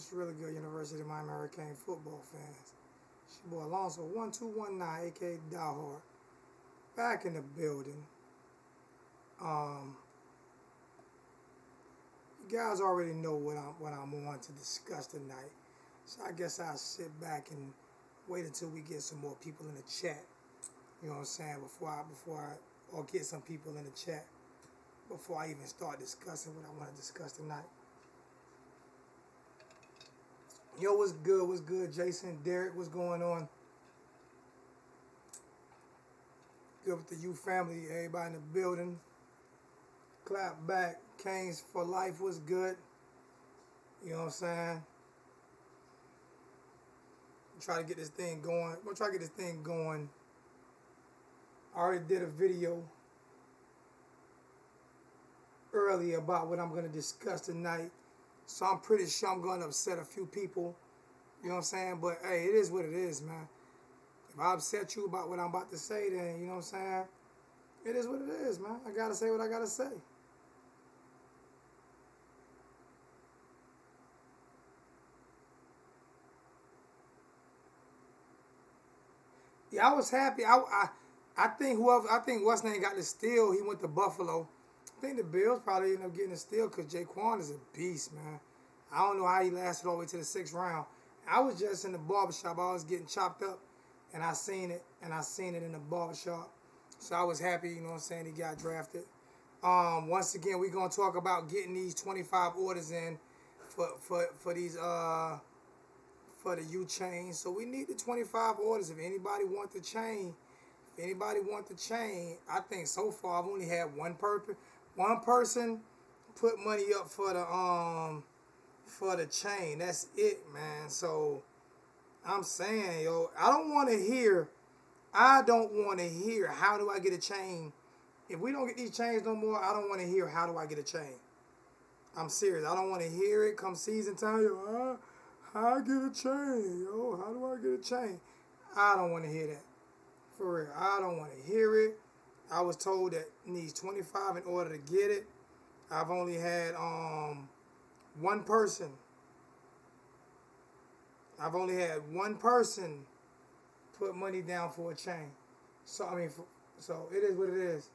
It's really good, University of Miami Hurricane football fans. It's your boy Alonzo, 1219, aka Diehard, back in the building. You guys already know what I'm on to discuss tonight, so I guess I'll sit back and wait until we get some more people in the chat. You know what I'm saying? Or get some people in the chat before I even start discussing what I want to discuss tonight. Yo, what's good? What's good, Jason? Derek, what's going on? Good with the U family, everybody in the building. Clap back. Canes for life was good. You know what I'm saying? Try to get this thing going. We'll try to get this thing going. I already did a video earlier about what I'm going to discuss tonight. So I'm pretty sure I'm going to upset a few people. You know what I'm saying? But hey, it is what it is, man. If I upset you about what I'm about to say, then, you know what I'm saying? It is what it is, man. I got to say what I got to say. Yeah, I was happy. I think what's name got the steal. He went to Buffalo. I think the Bills probably ended up getting a steal because Jaquan is a beast, man. I don't know how he lasted all the way to the 6th round. I was just in the barbershop. I was getting chopped up, and I seen it in the barbershop. So I was happy, you know what I'm saying, he got drafted. Once again, we're going to talk about getting these 25 orders in for these for the U chain. So we need the 25 orders. If anybody want the chain, I think so far I've only had one person put money up for the chain. That's it, man. So I'm saying, yo, I don't want to hear how do I get a chain. If we don't get these chains no more, I don't want to hear how do I get a chain. I'm serious. I don't want to hear it come season time. Yo, how I get a chain? Yo, how do I get a chain? I don't want to hear that. For real. I don't want to hear it. I was told that it needs 25 in order to get it. I've only had one person. Put money down for a chain. So so it is what it is.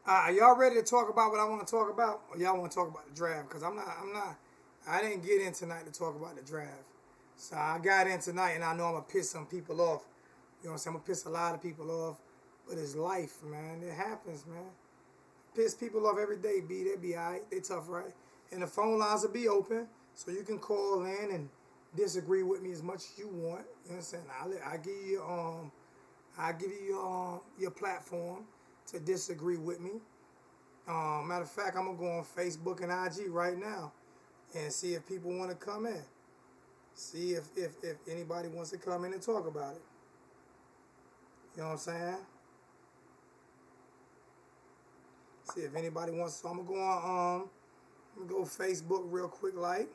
Are y'all ready to talk about what I want to talk about? Or y'all want to talk about the draft? Because I didn't get in tonight to talk about the draft. So I got in tonight, and I know I'm going to piss some people off. You know what I'm saying? I'm going to piss a lot of people off. But it's life, man. It happens, man. Piss people off every day, B. They be all right. They tough, right? And the phone lines will be open, so you can call in and disagree with me as much as you want. You know what I'm saying? I'll give you your platform to disagree with me. Matter of fact, I'm going to go on Facebook and IG right now and see if people want to come in. See if anybody wants to come in and talk about it. You know what I'm saying? See if anybody wants. So I'm gonna go on. I'm gonna go Facebook real quick, like.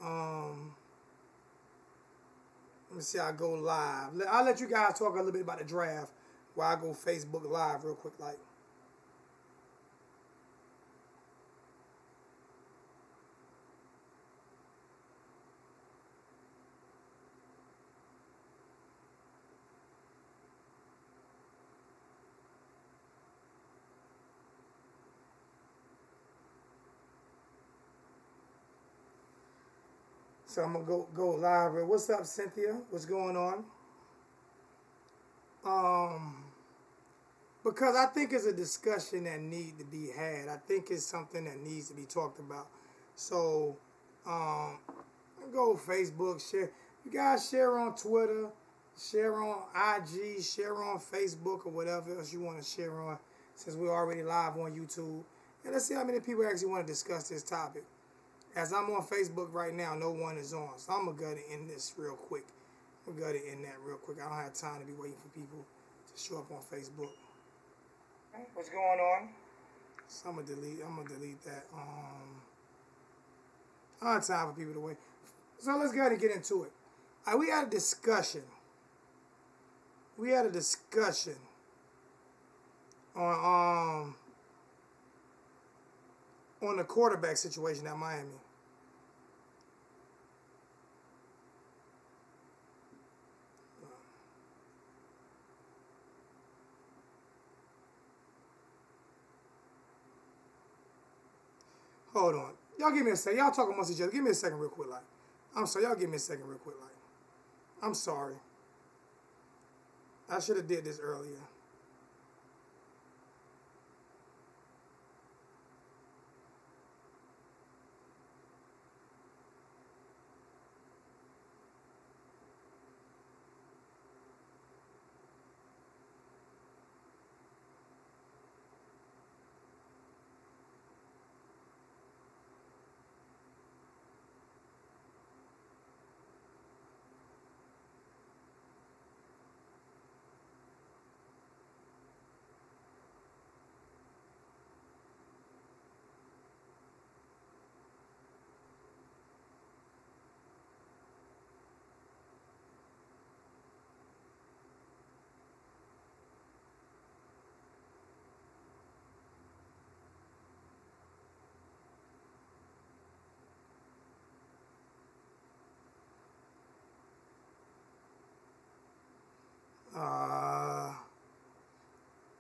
Let me see. I go live. I'll let you guys talk a little bit about the draft while I go Facebook live real quick, like. So I'm gonna go live. What's up, Cynthia? What's going on? Because I think it's a discussion that needs to be had. I think it's something that needs to be talked about. So, go Facebook, share. You guys share on Twitter, share on IG, share on Facebook, or whatever else you want to share on. Since we're already live on YouTube, and let's see how many people actually want to discuss this topic. As I'm on Facebook right now, no one is on. So I'm going to go ahead and end this real quick. I'm going to go ahead and end that real quick. I don't have time to be waiting for people to show up on Facebook. What's going on? So I'm going to delete that. I don't have time for people to wait. So let's go ahead and get into it. We had a discussion. On on the quarterback situation at Miami. Hold on. Y'all give me a second. Y'all talk amongst each other. Give me a second real quick, like. I'm sorry. Y'all give me a second real quick, like. I'm sorry. I should have did this earlier.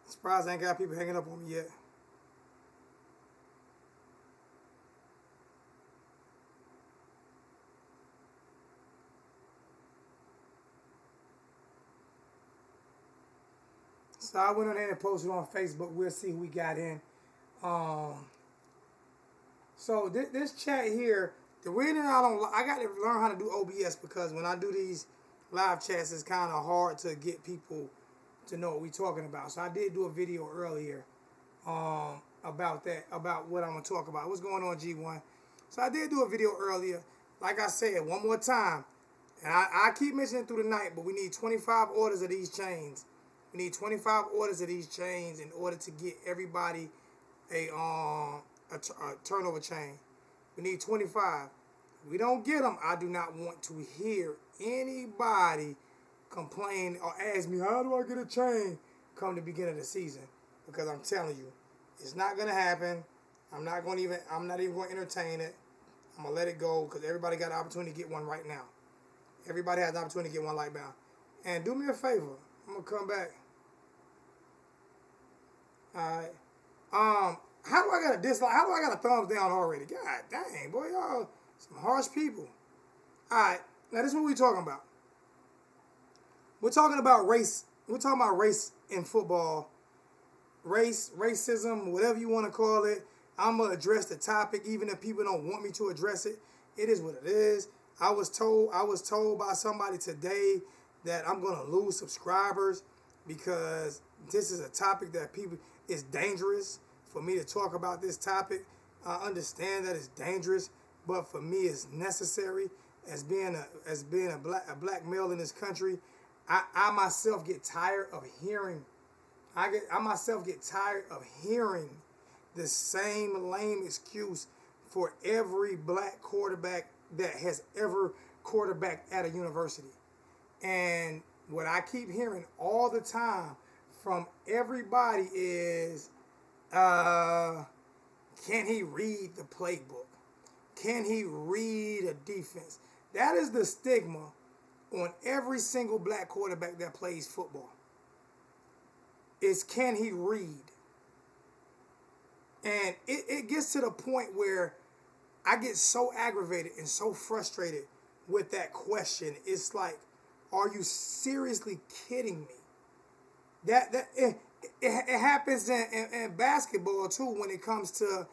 Surprised I ain't got people hanging up on me yet. So I went on there and posted on Facebook. We'll see who we got in. So this chat here, the reason I got to learn how to do OBS because when I do these live chats, it's kind of hard to get people to know what we're talking about. So I did do a video earlier about that, about what I'm going to talk about. What's going on, G1? So I did do a video earlier. Like I said, one more time, and I keep mentioning it through the night, but we need 25 orders of these chains. We need 25 orders of these chains in order to get everybody a turnover chain. We need 25. If we don't get them, I do not want to hear anybody complain or ask me, how do I get a chain come the beginning of the season? Because I'm telling you, it's not going to happen. I'm not even going to entertain it. I'm going to let it go because everybody got an opportunity to get one right now. Everybody has an opportunity to get one right now. And do me a favor. I'm going to come back. All right. How do I got a dislike? How do I got a thumbs down already? God dang, boy, y'all some harsh people. All right. Now, this is what we're talking about. We're talking about race. We're talking about race in football. Race, racism, whatever you want to call it. I'm going to address the topic, even if people don't want me to address it. It is what it is. I was told by somebody today that I'm going to lose subscribers because this is a topic that it's dangerous for me to talk about this topic. I understand that it's dangerous, but for me it's necessary. As being a black male in this country, I myself get tired of hearing. I myself get tired of hearing the same lame excuse for every black quarterback that has ever quarterbacked at a university. And what I keep hearing all the time from everybody is, can he read the playbook? Can he read a defense? That is the stigma on every single black quarterback that plays football. Is can he read? And it gets to the point where I get so aggravated and so frustrated with that question. It's like, are you seriously kidding me? It happens in basketball too when it comes to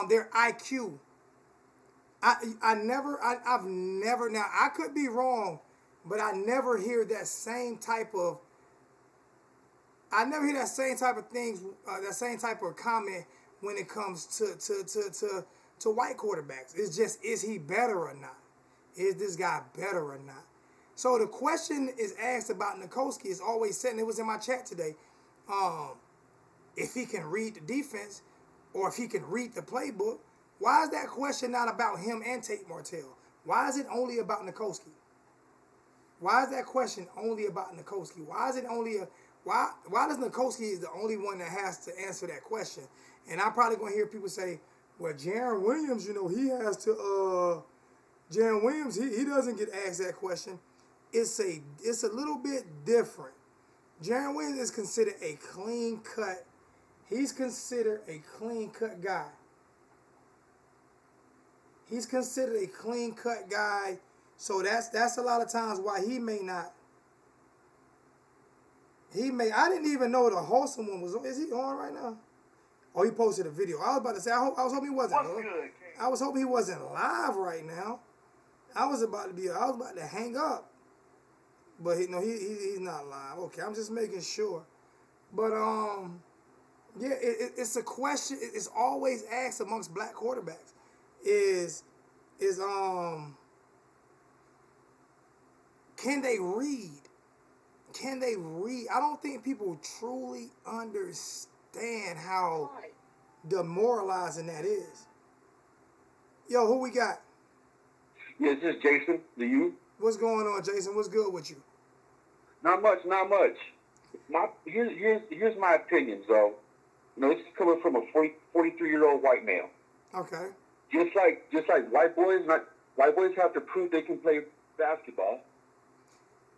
their IQ. I've never, now I could be wrong, but I never hear that same type of things, that same type of comment when it comes to white quarterbacks. It's just, is he better or not? Is this guy better or not? So the question is asked about Nikoski is always said, and it was in my chat today, if he can read the defense or if he can read the playbook. Why is that question not about him and Tate Martell? Why is it only about Nikoski? Why is that question only about Nikoski? Why is it only why does Nikoski is the only one that has to answer that question? And I'm probably going to hear people say, Well, Jaron Williams, he has to. Jaron Williams, he doesn't get asked that question. It's a little bit different. Jaron Williams is considered a clean cut. He's considered a clean cut guy. He's considered a clean cut guy. So that's a lot of times why he may not. I didn't even know the wholesome one was on. Is he on right now? Oh, he posted a video. I was about to say, I was hoping he wasn't. I was hoping he wasn't live right now. I was about to hang up. But he's not live. Okay, I'm just making sure. But yeah, it's a question. It's always asked amongst black quarterbacks. Can they read? Can they read? I don't think people truly understand how demoralizing that is. Yo, who we got? Yeah, this is Jason, the youth. What's going on, Jason? What's good with you? Not much. Here's my opinions, though. This is coming from a 43-year-old white male. Okay. Just like white boys have to prove they can play basketball.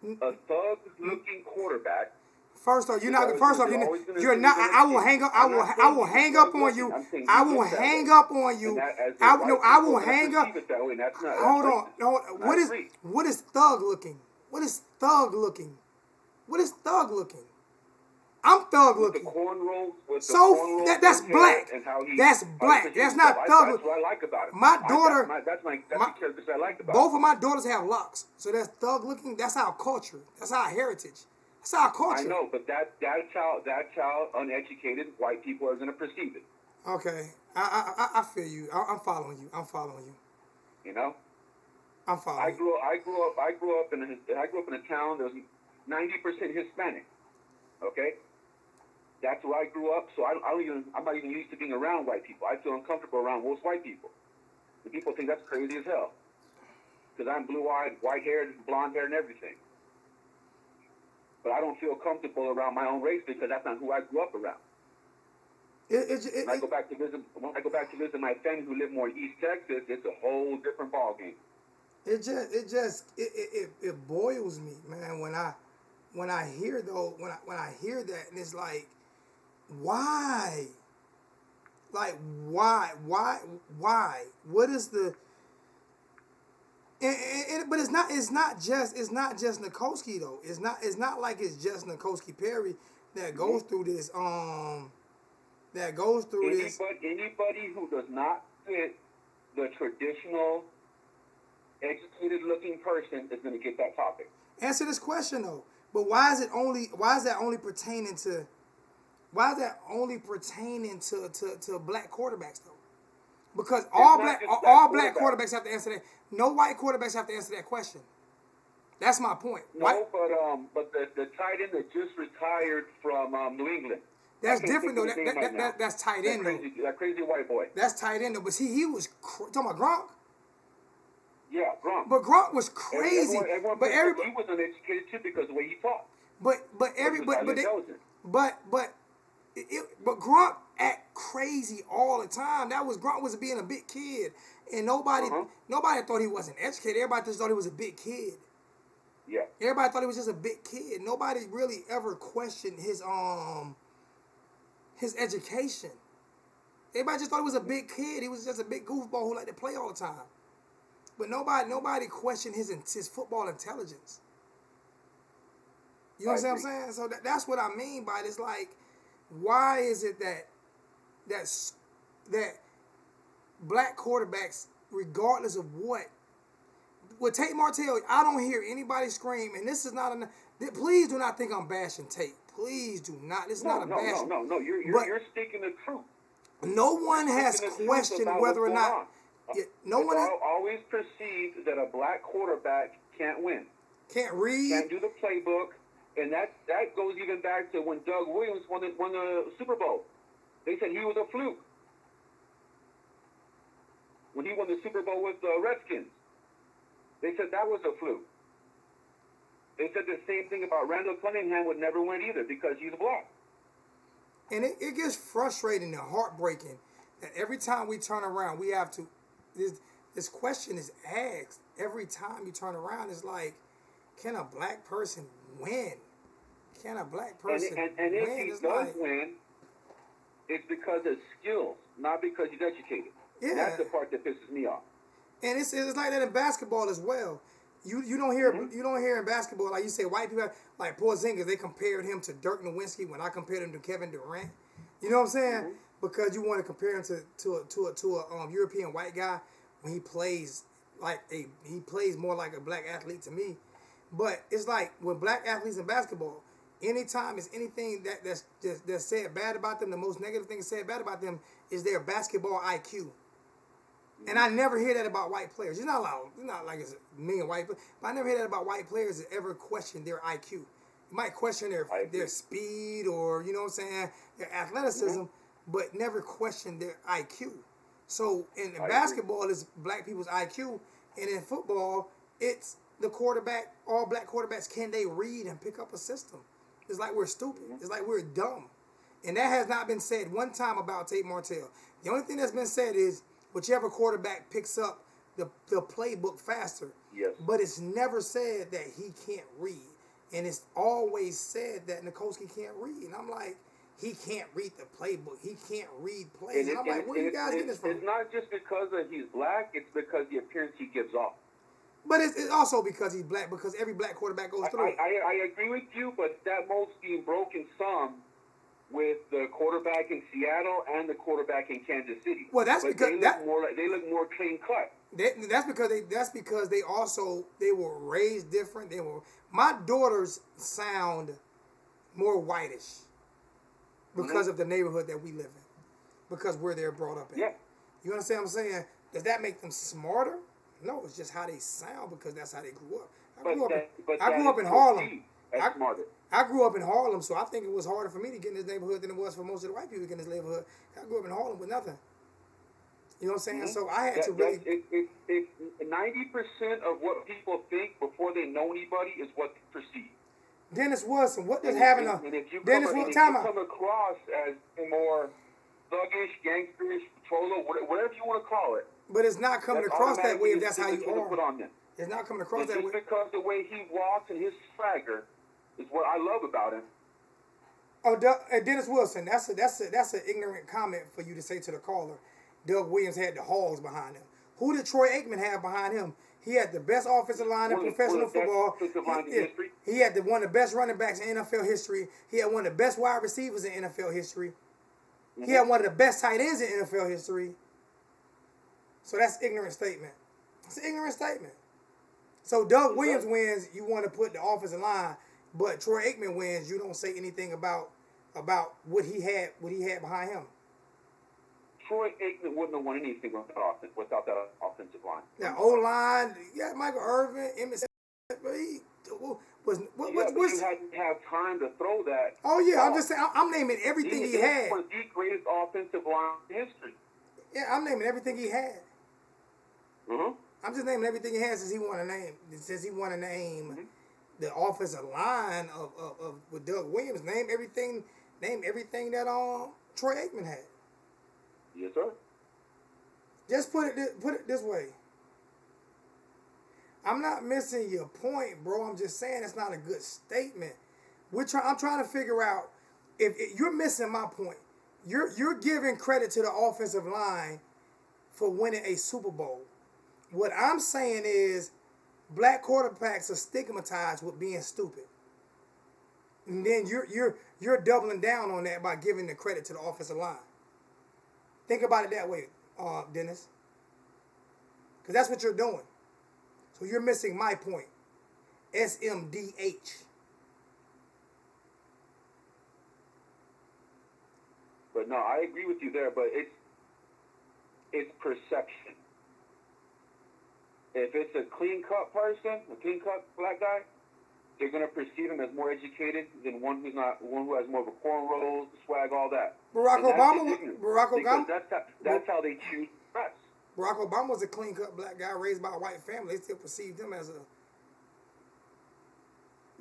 A thug-looking quarterback. First off, you're not. I will hang up. I will hang up on you. I will hang up on you. I will hang up. Hold on. What is thug looking? What is thug looking? What is thug looking? I'm thug looking. So that's black. That's black. That's not thug. That's what I like about it. My daughter. That's the character I like about it. Both of my daughters have locks, so that's thug looking. That's our culture. That's our heritage. That's our culture. I know, but that child, uneducated, white people are going to perceive it. Okay, I feel you. I'm following you. I'm following you. I'm following. I grew up in a town that was 90% Hispanic. Okay. That's where I grew up, so I'm not even used to being around white people. I feel uncomfortable around most white people. The people think that's crazy as hell. Because I'm blue-eyed, white-haired, blonde-haired, and everything. But I don't feel comfortable around my own race because that's not who I grew up around. When I go back to visit my family who live more in East Texas, it's a whole different ballgame. It boils me, man, when I hear that, and it's like, why? Like, why? What is the? But it's not just Nikoski though. It's not like it's just Nikoski Perry that goes through this. Anybody who does not fit the traditional educated looking person is going to get that topic. Answer this question though. But why is that only pertaining to black quarterbacks though? Because all black quarterbacks have to answer that. No white quarterbacks have to answer that question. That's my point. No, but the tight end that just retired from New England. That's different though. That's tight end though. That crazy white boy. That's tight end though. But see, he was talking about Gronk. Yeah, Gronk. But Gronk was crazy. But everybody, he was uneducated too because of the way he taught. But Gronk act crazy all the time. Gronk was being a big kid, and nobody thought he wasn't educated. Everybody just thought he was a big kid. Yeah. Everybody thought he was just a big kid. Nobody really ever questioned his education. Everybody just thought he was a big kid. He was just a big goofball who liked to play all the time. But nobody questioned his football intelligence. You know what I'm saying? So that's what I mean by this. Like, why is it that black quarterbacks, regardless of what, with Tate Martell, I don't hear anybody scream, and this is not enough. Please do not think I'm bashing Tate. Please do not. This is not a bash. No. You're speaking the truth. No one has questioned whether or not. No one has always perceived that a black quarterback can't win. Can't read. Can't do the playbook. And that goes even back to when Doug Williams won the Super Bowl. They said he was a fluke. When he won the Super Bowl with the Redskins, they said that was a fluke. They said the same thing about Randall Cunningham would never win either because he's black. And it gets frustrating and heartbreaking that every time we turn around, we have to. This question is asked every time you turn around. It's like, can a black person win? Can a black person and win? if he It's does like, win, it's because of skills, not because he's educated. yeah. That's the part that pisses me off. And it's like that in basketball as well. You don't hear in basketball, like you say, white people like Porzingis, they compared him to Dirk Nowitzki when I compared him to Kevin Durant. You know what I'm saying? Because you want to compare him to a European white guy when he plays he plays more like a black athlete to me. But it's like with black athletes in basketball, anytime it's anything that's said bad about them, the most negative thing said bad about them is their basketball IQ. And I never hear that about white players. It's not like it's me and white players, but I never hear that about white players that ever question their IQ. You might question their speed or, you know what I'm saying, their athleticism, but never question their IQ. So in basketball, it's black people's IQ, and in football, it's the quarterback. All black quarterbacks, can they read and pick up a system? It's like we're stupid. It's like we're dumb. And that has not been said one time about Tate Martell. The only thing that's been said is whichever quarterback picks up the playbook faster. Yes. But it's never said that he can't read. And it's always said that Nikoski can't read. And I'm like, he can't read the playbook. He can't read plays. And I'm like, where are you guys getting this from? It's not just because he's black. It's because the appearance he gives off. But it's also because he's black, because every black quarterback goes through it. I agree with you, but that mold's being broken some with the quarterback in Seattle and the quarterback in Kansas City. Well, that's because they look more clean cut. That's because they were raised different. My daughters sound more whitish because of the neighborhood that we live in, because where they're brought up in. Yeah. You understand what I'm saying? Does that make them smarter? No, it's just how they sound, because that's how they grew up. I grew up in Harlem. I grew up in Harlem, so I think it was harder for me to get in this neighborhood than it was for most of the white people to get in this neighborhood. I grew up in Harlem with nothing. You know what I'm saying? So I had to really... 90% of what people think before they know anybody is what they perceive. Dennis Wilson, what does having a... And if you Dennis come, come across as more thuggish, gangsterish, cholo, whatever you want to call it... But it's not coming across that way if that's how you are. Put on them. It's not coming across that way. Just because the way he walks and his swagger is what I love about him. Oh, Dennis Wilson, that's an ignorant comment for you to say to the caller. Doug Williams had the Hogs behind him. Who did Troy Aikman have behind him? He had the best offensive line in professional football. He had one of the best running backs in NFL history. He had one of the best wide receivers in NFL history. He had one of the best tight ends in NFL history. So that's an ignorant statement. It's an ignorant statement. So Doug Williams wins, you want to put the offensive line, but Troy Aikman wins, you don't say anything about what he had behind him. Troy Aikman wouldn't have won anything without that offensive line. Now, O-line, Michael Irvin, Emmett, you had to have time to throw that. Oh, yeah, I'm just saying, I'm naming everything he had. One of the greatest offensive line in history. Yeah, I'm naming everything he had. I'm just naming everything he had since he want to name the offensive line of with Doug Williams. Name everything that Troy Aikman had. Yes, sir. Just put it this way. I'm not missing your point, bro. I'm just saying it's not a good statement. I'm trying to figure out if you're missing my point. You're giving credit to the offensive line for winning a Super Bowl. What I'm saying is black quarterbacks are stigmatized with being stupid. And then you're doubling down on that by giving the credit to the offensive line. Think about it that way, Dennis. Because that's what you're doing. So you're missing my point. SMDH. But no, I agree with you there, but it's perception. If it's a clean-cut person, a clean-cut black guy, they're going to perceive him as more educated than one who has more of a cornrows, swag, all that. Barack Obama. That's how they choose press. Barack Obama was a clean-cut black guy raised by a white family. They still perceived him as a...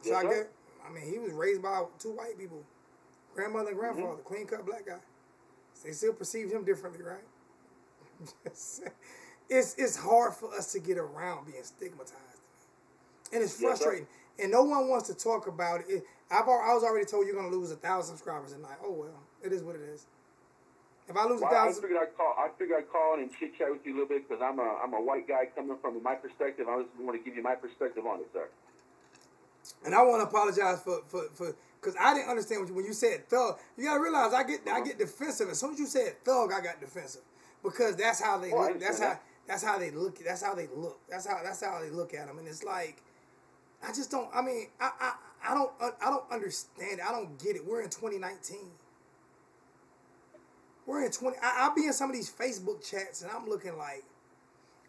he was raised by two white people. Grandmother and grandfather, clean-cut black guy. They still perceived him differently, right? It's hard for us to get around being stigmatized, and it's frustrating. And no one wants to talk about it. I was already told you're gonna lose 1,000 subscribers tonight. Oh well, it is what it is. If I lose 1,000, I figured I'd call in and chit chat with you a little bit because I'm a white guy coming from my perspective. I just want to give you my perspective on it, sir. And I want to apologize for because I didn't understand when you said thug. You gotta realize I get defensive. As soon as you said thug, I got defensive because that's how they look. That's how they look. That's how they look. That's how they look at them. And it's like I just don't. I mean, I don't understand it. I don't get it. We're in 2019. We're in 20. I'll be in some of these Facebook chats and I'm looking like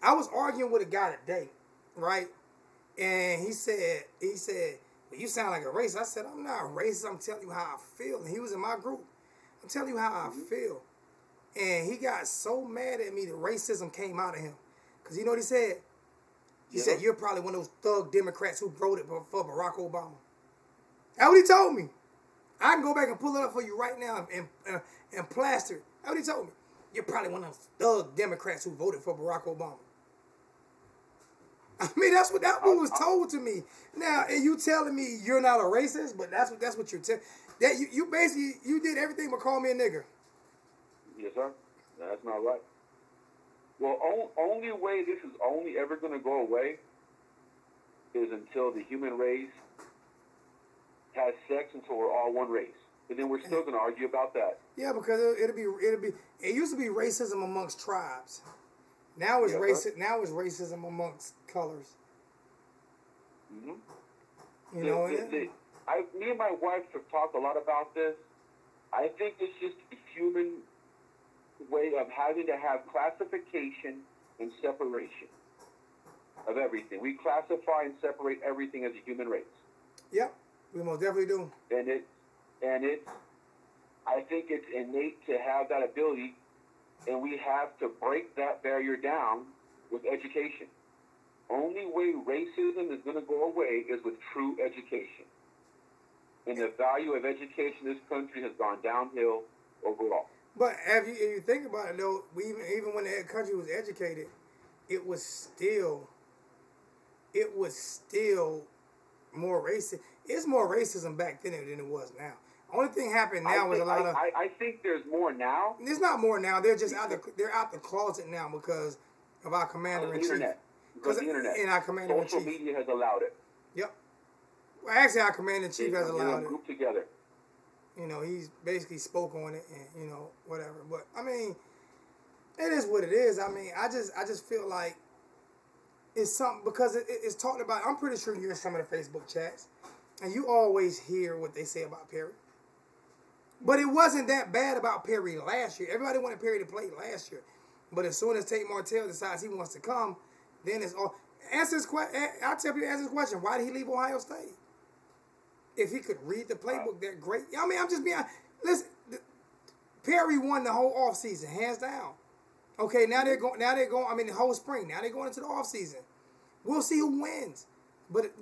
I was arguing with a guy today, right? And he said, well, you sound like a racist. I said, I'm not racist. I'm telling you how I feel. And he was in my group. I'm telling you how I feel. And he got so mad at me that racism came out of him. Because you know what he said? He said, you're probably one of those thug Democrats who voted for Barack Obama. That's what he told me. I can go back and pull it up for you right now and plaster it. That's what he told me. You're probably one of those thug Democrats who voted for Barack Obama. I mean, that's what was told to me. Now, and you telling me you're not a racist, but that's what you're telling. That you basically you did everything but call me a nigger. Yes, sir. That's not right. Well, only way this is only ever going to go away is until the human race has sex until we're all one race, and then we're still going to argue about that. Yeah, because it used to be racism amongst tribes. Now it's Now it's racism amongst colors. Mm-hmm. You know, me and my wife have talked a lot about this. I think it's just a human way of having to have classification and separation of everything. We classify and separate everything as a human race. Yep, we most definitely do. I think it's innate to have that ability, and we have to break that barrier down with education. Only way racism is going to go away is with true education. And the value of education in this country has gone downhill overall. But if you think about it, though, even when the country was educated, it was still more racist. It's more racism back then than it was now. Only thing happened now was a lot of. I think there's more now. There's not more now. They're just they're out the closet now because of our commander in chief. Because the internet. And our commander in chief. Social media has allowed it. Yep. Well, actually, our commander in chief has allowed it. Group together. You know, he's basically spoke on it and whatever. But I mean, it is what it is. I mean, I just feel like it's something because it's talked about. I'm pretty sure you're in some of the Facebook chats, and you always hear what they say about Perry. But it wasn't that bad about Perry last year. Everybody wanted Perry to play last year. But as soon as Tate Martell decides he wants to come, then it's all. Answer this question. I'll tell people to answer this question. Why did he leave Ohio State? If he could read the playbook, that great. I mean, I'm just being. Listen, Perry won the whole offseason, hands down. Okay, now they're going. I mean, the whole spring. Now they're going into the offseason. We'll see who wins. But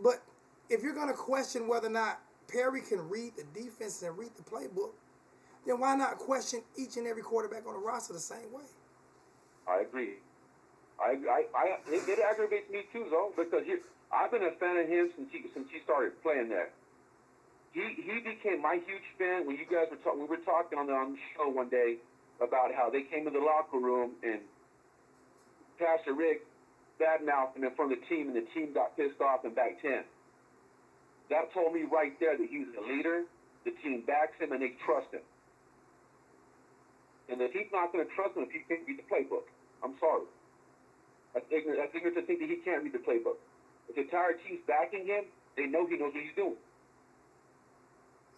if you're gonna question whether or not Perry can read the defense and read the playbook, then why not question each and every quarterback on the roster the same way? I agree. It aggravates me too, though, because I've been a fan of him since he started playing there. He became my huge fan when you guys were talking. We were talking on the show one day about how they came to the locker room and Pastor Rick badmouthed him in front of the team, and the team got pissed off and backed him. That told me right there that he's a leader. The team backs him and they trust him. And if he's not going to trust him if he can't read the playbook, I'm sorry. That's ignorant to think that he can't read the playbook. If the entire team's backing him, they know he knows what he's doing.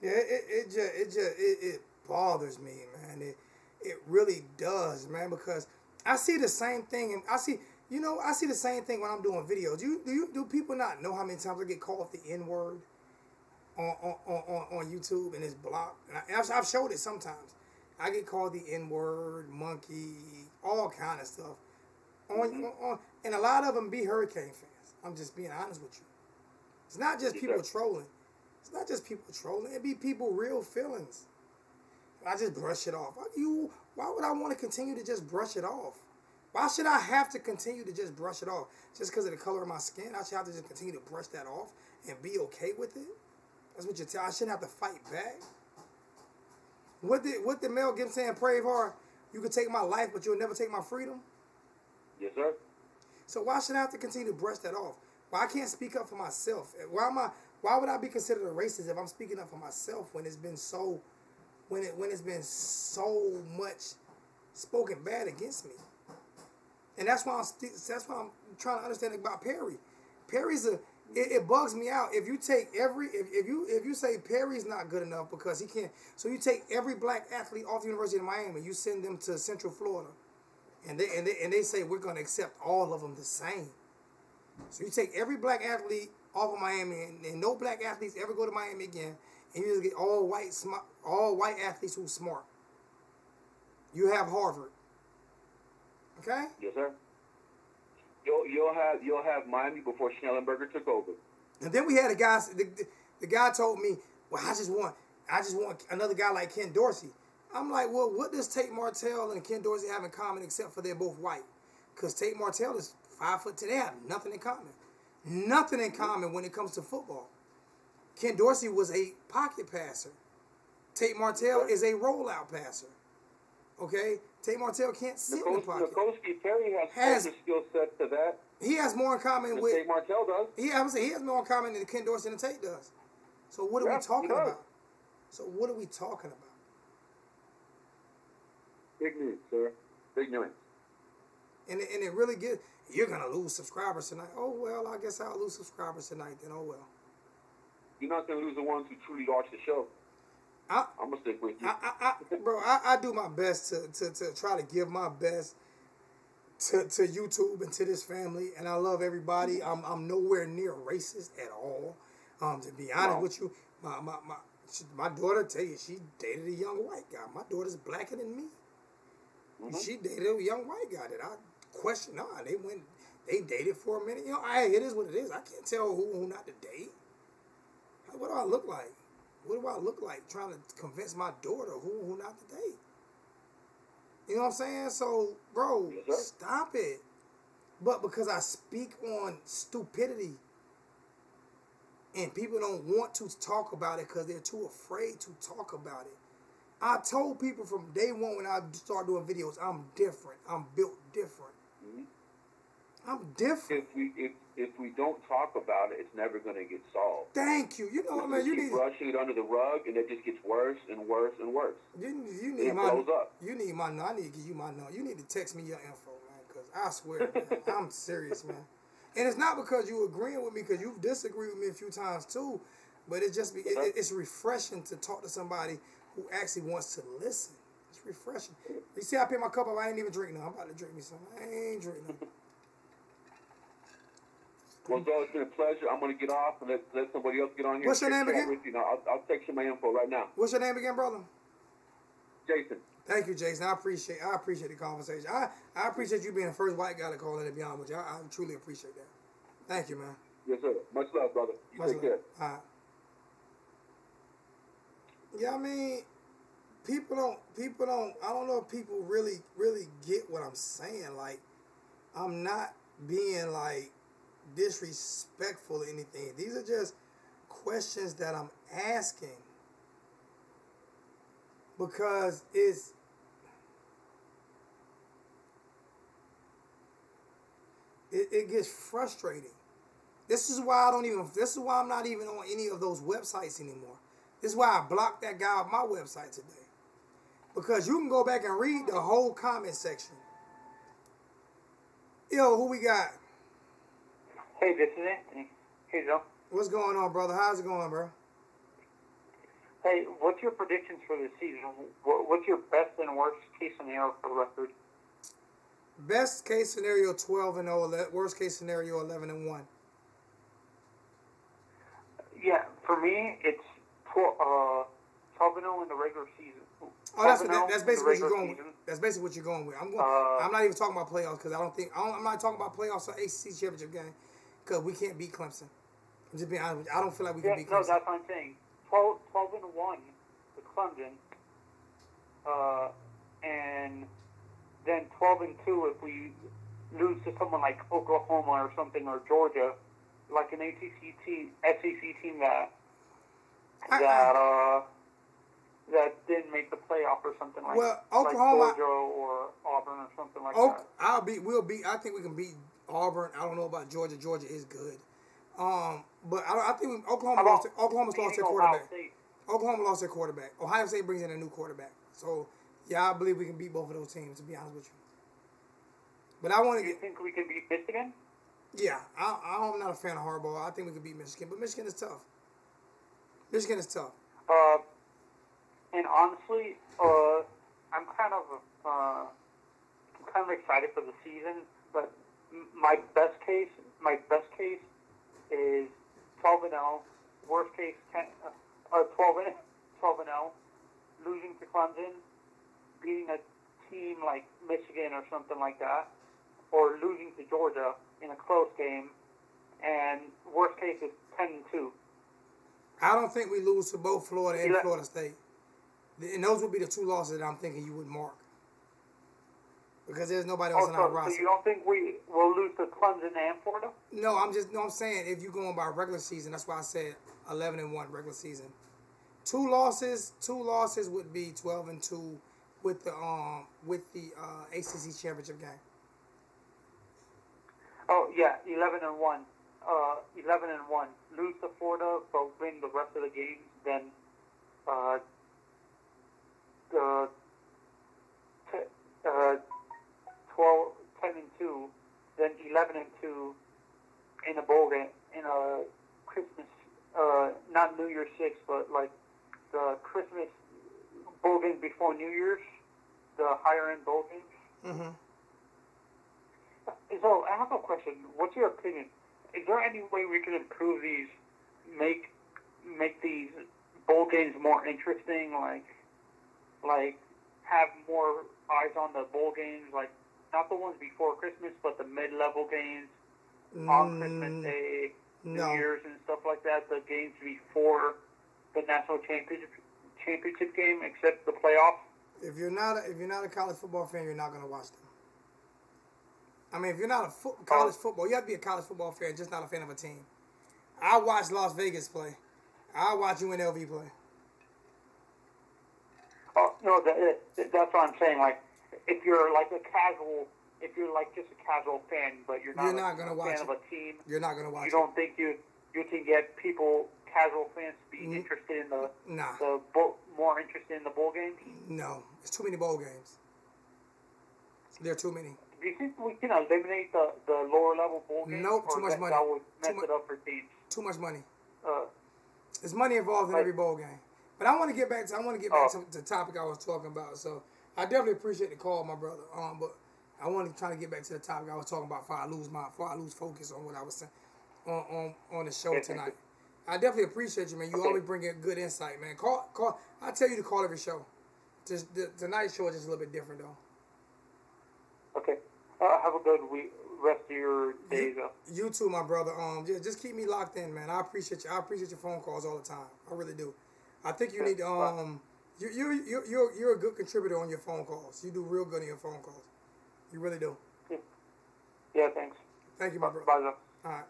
Yeah, it bothers me, man. It really does, man, because I see the same thing, and I see the same thing when I'm doing videos. Do people not know how many times I get called the N-word on YouTube and it's blocked? And I've showed it sometimes. I get called the N-word, monkey, all kind of stuff. And a lot of them be Hurricane fans. I'm just being honest with you. It's not just people trolling. It's not just people trolling. It be people real feelings. I just brush it off. Why would I want to continue to just brush it off? Why should I have to continue to just brush it off? Just because of the color of my skin, I should have to just continue to brush that off and be okay with it? That's what you're telling. I shouldn't have to fight back. What did Mel Gibson say in Braveheart? You could take my life, but you'll never take my freedom? Yes, sir. So why should I have to continue to brush that off? Why I can't speak up for myself? Why would I be considered a racist if I'm speaking up for myself when it's been so much spoken bad against me? And that's why I'm trying to understand about Perry. Perry's it bugs me out if you take if you say Perry's not good enough because he can't. So you take every black athlete off the University of Miami, you send them to Central Florida, and they say we're going to accept all of them the same. So you take every black athlete off of Miami, and no black athletes ever go to Miami again, and you just get all white athletes who's smart. You have Harvard. Okay? Yes, sir. You'll have Miami before Schnellenberger took over. And then we had a guy. The guy told me, "Well, I just want another guy like Ken Dorsey." I'm like, "Well, what does Tate Martell and Ken Dorsey have in common except for they're both white? Because Tate Martell is 5'10". They have nothing in common. Nothing in common when it comes to football. Ken Dorsey was a pocket passer. Tate Martell is a rollout passer. Okay? Tate Martell can't sit in the pocket. Nikoski Perry has a skill set to that. He has more in common with Tate Martell does. He has more in common than Ken Dorsey and Tate does. So what are we talking about? So what are we talking about? Ignorance, sir. Ignorance. And it really gets, you're gonna lose subscribers tonight. Oh well, I guess I'll lose subscribers tonight then. Oh well. You're not gonna lose the ones who truly watch the show. I'm gonna stick with you. I do my best to try to give my best to YouTube and to this family, and I love everybody. I'm nowhere near racist at all. To be honest with you, my daughter tell you she dated a young white guy. My daughter's blacker than me. Mm-hmm. She dated a young white guy that I question. Nah, they dated for a minute. You know, it is what it is. I can't tell who not to date. What do I look like? What do I look like trying to convince my daughter who not to date? You know what I'm saying? So, bro, stop it. But because I speak on stupidity and people don't want to talk about it because they're too afraid to talk about it. I told people from day one when I started doing videos, I'm different. I'm built different. Mm-hmm. I'm different. If we don't talk about it, it's never going to get solved. Thank you. You know what, man? You need brushing it under the rug, and it just gets worse and worse and worse. You need my. Blows up. You need my. I need to give you my number. You need to text me your info, man, because I swear, man, I'm serious, man. And it's not because you agreeing with me, because you've disagreed with me a few times too, but it's just it's refreshing to talk to somebody who actually wants to listen. It's refreshing. You see, I picked my cup up. I ain't even drink now. I'm about to drink me something. I ain't drinking nothing. Well, Joe, it's been a pleasure. I'm going to get off and let somebody else get on here. What's your name again? With you. Now, I'll text you my info right now. What's your name again, brother? Jason. Thank you, Jason. I appreciate the conversation. I appreciate you being the first white guy to call in, to be honest with you. I truly appreciate that. Thank you, man. Yes, sir. Much love, brother. Take care. All right. Yeah, I mean, people don't, I don't know if people really get what I'm saying. Like, I'm not being, like, disrespectful or anything. These are just questions that I'm asking because it gets frustrating. This is why I'm not even on any of those websites anymore. This is why I blocked that guy off my website today. Because you can go back and read the whole comment section. Yo, who we got? Hey, this is Anthony. Hey, Joe. What's going on, brother? How's it going, bro? Hey, what's your predictions for this season? What's your best and worst case scenario for the record? Best case scenario 12-0. Worst case scenario 11-1. Yeah, for me, it's 12-0 in the regular season. Oh, that's basically what you're going with. That's basically what you're going with. I'm not even talking about playoffs because I'm not talking about playoffs or ACC championship game because we can't beat Clemson. I'm just being honest with you. I don't feel like we can beat Clemson. No, that's what I'm saying. 12-1 with Clemson, and then 12-2 if we lose to someone like Oklahoma or something, or Georgia, like an SEC team that didn't make the playoff or something like that. Oklahoma, like Georgia or Auburn or something like that. I think we can beat Auburn. I don't know about Georgia. Georgia is good. But I think Oklahoma's lost their quarterback. Oklahoma lost their quarterback. Ohio State brings in a new quarterback. So, yeah, I believe we can beat both of those teams, to be honest with you. But I want to You think we can beat Michigan? Yeah, I'm not a fan of Harbaugh. I think we can beat Michigan, but Michigan is tough. Michigan is tough. And honestly, I'm kind of excited for the season. But my best case is 12-0. Worst case, 12-0, losing to Clemson, beating a team like Michigan or something like that, or losing to Georgia in a close game, and worst case is 10-2. I don't think we lose to both Florida and Florida State. And those would be the two losses that I'm thinking you would mark. Because there's nobody else in our roster. So you don't think we will lose to Clemson and Florida? No, I'm saying if you're going by regular season, that's why I said 11-1 regular season. Two losses would be 12-2 with the ACC championship game. Oh yeah, 11-1. 11-1. Lose to Florida, but win the rest of the games. Then, the 10-2. Then 11-2 in a bowl game, in a Christmas, not New Year's 6, but like the Christmas bowl game before New Year's, the higher end bowl games. Mm-hmm. So I have a question. What's your opinion? Is there any way we can improve these, make these bowl games more interesting? Like have more eyes on the bowl games, like not the ones before Christmas, but the mid-level games on Christmas Day, New Year's, and stuff like that. The games before the national championship game, except the playoff. If you're not a college football fan, you're not going to watch them. I mean, if you're not a college football, you have to be a college football fan, just not a fan of a team. I watch Las Vegas play. I watch UNLV play. Oh no, that's what I'm saying. Like, if you're like just a casual fan, but you're not going to watch fan of a team, you're not going to watch. You don't think you can get casual fans to be interested in more interested in the bowl games? No, it's too many bowl games. There are too many. Do you think we can eliminate the lower level bowl games? Nope, too much money. That would mess it up for teams. Too much money. There's money involved in every bowl game. But I want to get back to the topic I was talking about. So I definitely appreciate the call, my brother. But I want to try to get back to the topic I was talking about before I lose focus on what I was saying on the show tonight. I definitely appreciate you, man. You always bring in good insight, man. Call. I tell you to call every show. Just tonight's show is just a little bit different, though. Okay. Have a good rest of your days. You too, my brother. Just keep me locked in, man. I appreciate you. I appreciate your phone calls all the time. I really do. I think you need to. You're a good contributor on your phone calls. You do real good on your phone calls. You really do. Yeah, thanks. Thank you, my brother. Bye, all right.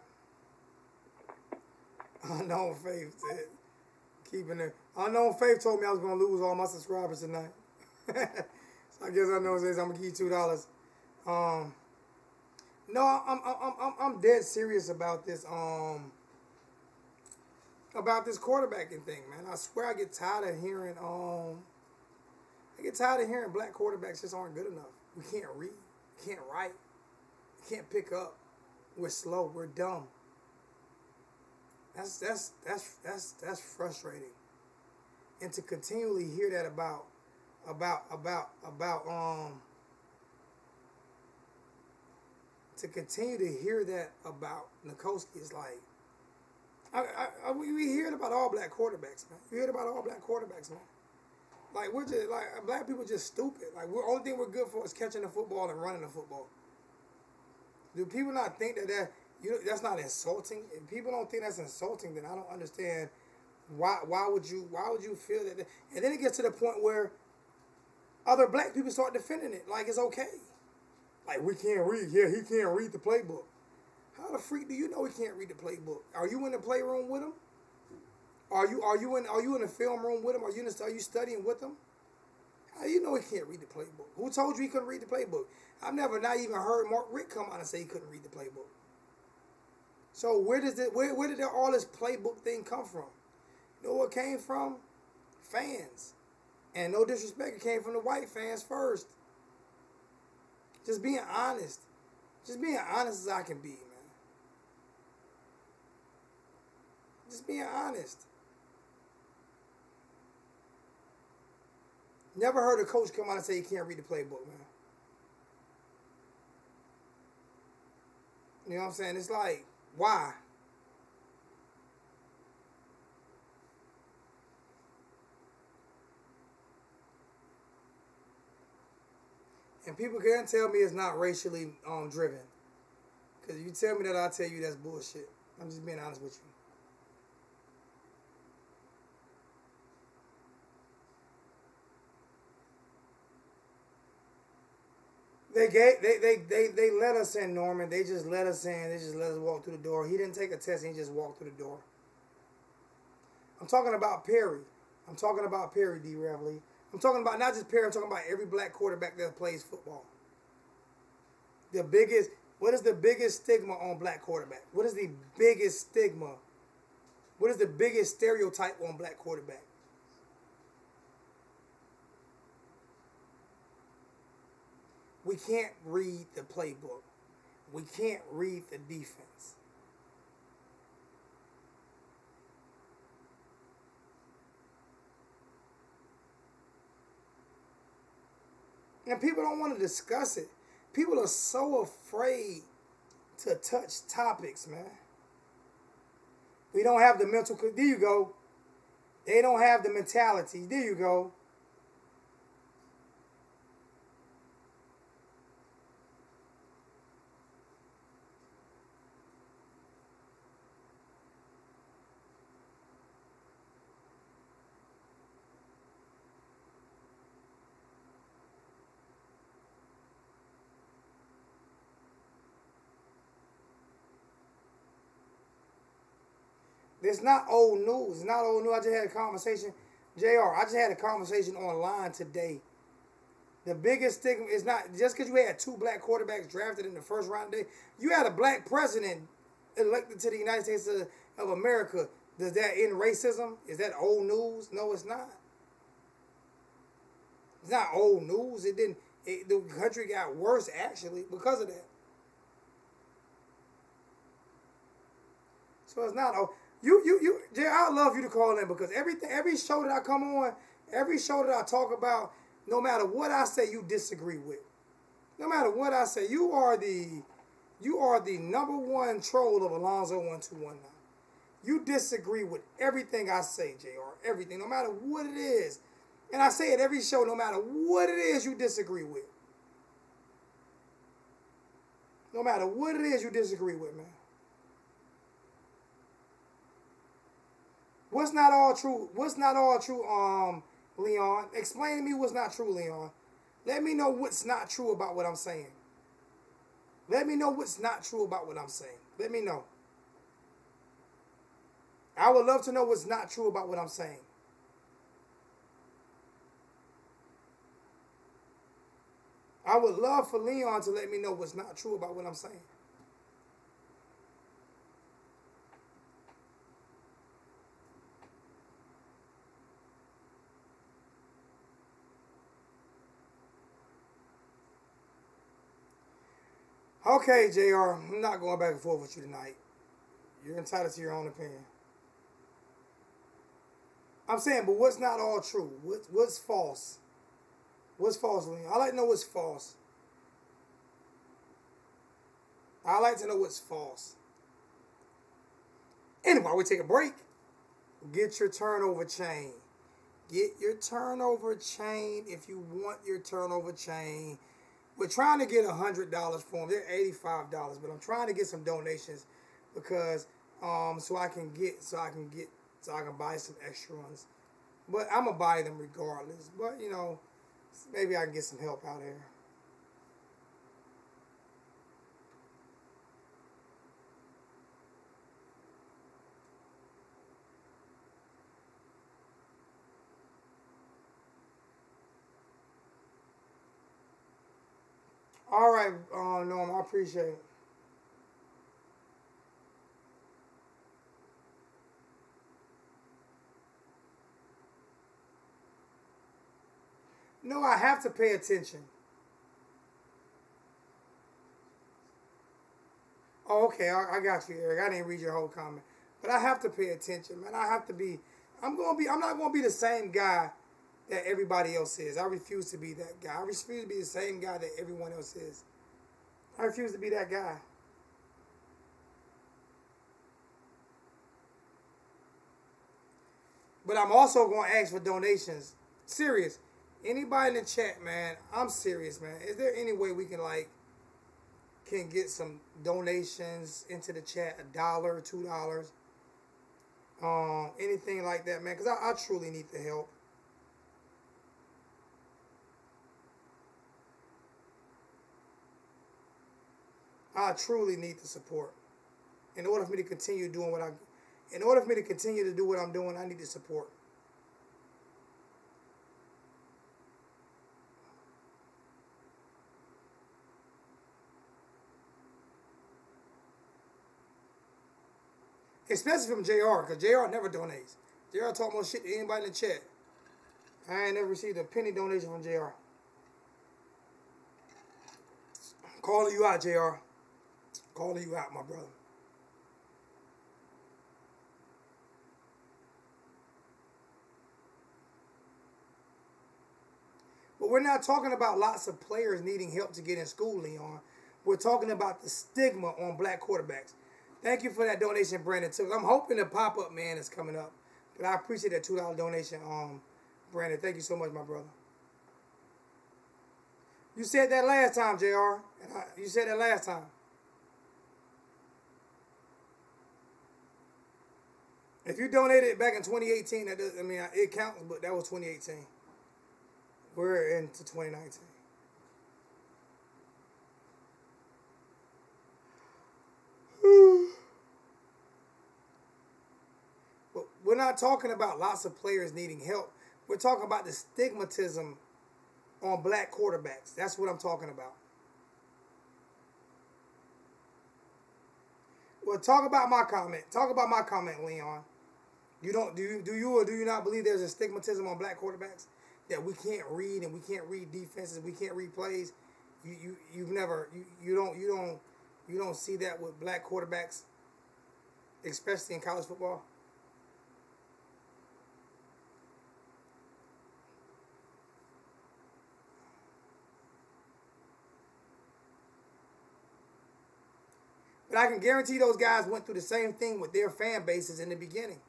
Unknown Faith said, keeping it. Unknown Faith told me I was going to lose all my subscribers tonight. So I guess Unknown says I'm going to give you $2. No, I'm dead serious about this quarterbacking thing, man. I swear I get tired of hearing black quarterbacks just aren't good enough. We can't read, we can't write, we can't pick up. We're slow, we're dumb. That's frustrating. And to continually hear that about to continue to hear that about Nikoski is like, we hear it about all black quarterbacks, man. We hear it about all black quarterbacks, man. Like, we're just, like, black people just stupid. Like, only thing we're good for is catching the football and running the football. Do people not think that's not insulting? If people don't think that's insulting, then I don't understand why would you feel that. And then it gets to the point where other black people start defending it like it's okay. Like, we can't read. Yeah, he can't read the playbook. How the freak do you know he can't read the playbook? Are you in the playroom with him? Are you in the film room with him? Are you studying with him? How do you know he can't read the playbook? Who told you he couldn't read the playbook? I've never not even heard Mark Rick come out and say he couldn't read the playbook. So where did all this playbook thing come from? You know what it came from? Fans. And no disrespect, it came from the white fans first. Just being honest. Just being honest as I can be, man. Just being honest. Never heard a coach come out and say he can't read the playbook, man. You know what I'm saying? It's like, why? And people can't tell me it's not racially driven. Because if you tell me that, I'll tell you that's bullshit. I'm just being honest with you. They let us in, Norman. They just let us in. They just let us walk through the door. He didn't take a test. He just walked through the door. I'm talking about Perry. I'm talking about Perry, D. Reveley. I'm talking about not just Perry. I'm talking about every black quarterback that plays football. What is the biggest stigma on black quarterback? What is the biggest stigma? What is the biggest stereotype on black quarterback? We can't read the playbook. We can't read the defense. And people don't want to discuss it. People are so afraid to touch topics, man. We don't have the mental... There you go. They don't have the mentality. There you go. It's not old news. It's not old news. I just had a conversation. JR, I just had a conversation online today. The biggest stigma is not just because you had 2 black quarterbacks drafted in the first round today. You had a black president elected to the United States of America. Does that end racism? Is that old news? No, it's not. It's not old news. The country got worse actually because of that. So it's not old. Jay, I love you to call in because every show that I come on, every show that I talk about, no matter what I say, you disagree with. No matter what I say, you are the number one troll of Alonzo 1219. You disagree with everything I say, JR. Everything, no matter what it is. And I say it every show, no matter what it is you disagree with. No matter what it is you disagree with, man. What's not all true? What's not all true, Leon? Explain to me what's not true, Leon. Let me know what's not true about what I'm saying. Let me know what's not true about what I'm saying. Let me know. I would love to know what's not true about what I'm saying. I would love for Leon to let me know what's not true about what I'm saying. Okay, JR, I'm not going back and forth with you tonight. You're entitled to your own opinion. I'm saying, but what's not all true? What's false? What's false, Leon? I like to know what's false. I like to know what's false. Anyway, we take a break. Get your turnover chain. Get your turnover chain if you want your turnover chain. We're trying to get $100 for them. They're $85, but I'm trying to get some donations because so I can buy some extra ones. But I'm gonna buy them regardless. But you know, Maybe I can get some help out here. All right, Norm, I appreciate it. No, I have to pay attention. Oh, okay, I got you, Eric. I didn't read your whole comment, but I have to pay attention, man. I have to be. I'm not gonna be the same guy that everybody else is. I refuse to be that guy. I refuse to be the same guy that everyone else is. I refuse to be that guy. But I'm also going to ask for donations. Serious. Anybody in the chat, man, I'm serious, man. Is there any way we can, like, can get some donations into the chat? $1, $2, anything like that, man? Because I truly need the help. I truly need the support. In order for me to continue doing what in order for me to continue to do what I'm doing, I need the support. Especially from JR, because JR never donates. JR talk more shit to anybody in the chat. I ain't never received a penny donation from JR. Calling you out, JR. Calling you out, my brother. But we're not talking about lots of players needing help to get in school, Leon. We're talking about the stigma on black quarterbacks. Thank you for that donation, Brandon, too. I'm hoping the pop-up man is coming up. But I appreciate that $2 donation, Brandon. Thank you so much, my brother. You said that last time, JR. You said that last time. If you donated back in 2018, that does, I mean, it counts, but that was 2018. We're into 2019. But we're not talking about lots of players needing help. We're talking about the stigmatism on black quarterbacks. That's what I'm talking about. Well, talk about my comment. Talk about my comment, Leon. You don't do you or do you not believe there's a stigmatism on black quarterbacks that we can't read and we can't read defenses, we can't read plays? You don't see that with black quarterbacks, especially in college football. But I can guarantee those guys went through the same thing with their fan bases in the beginning.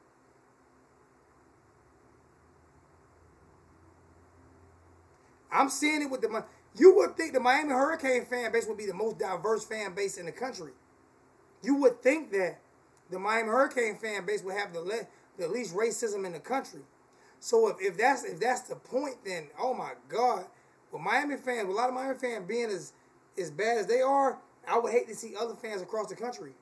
I'm seeing it with you would think the Miami Hurricane fan base would be the most diverse fan base in the country. You would think that the Miami Hurricane fan base would have the least racism in the country. So if that's the point, then oh my God, with Miami fans, with a lot of Miami fans being as bad as they are, I would hate to see other fans across the country.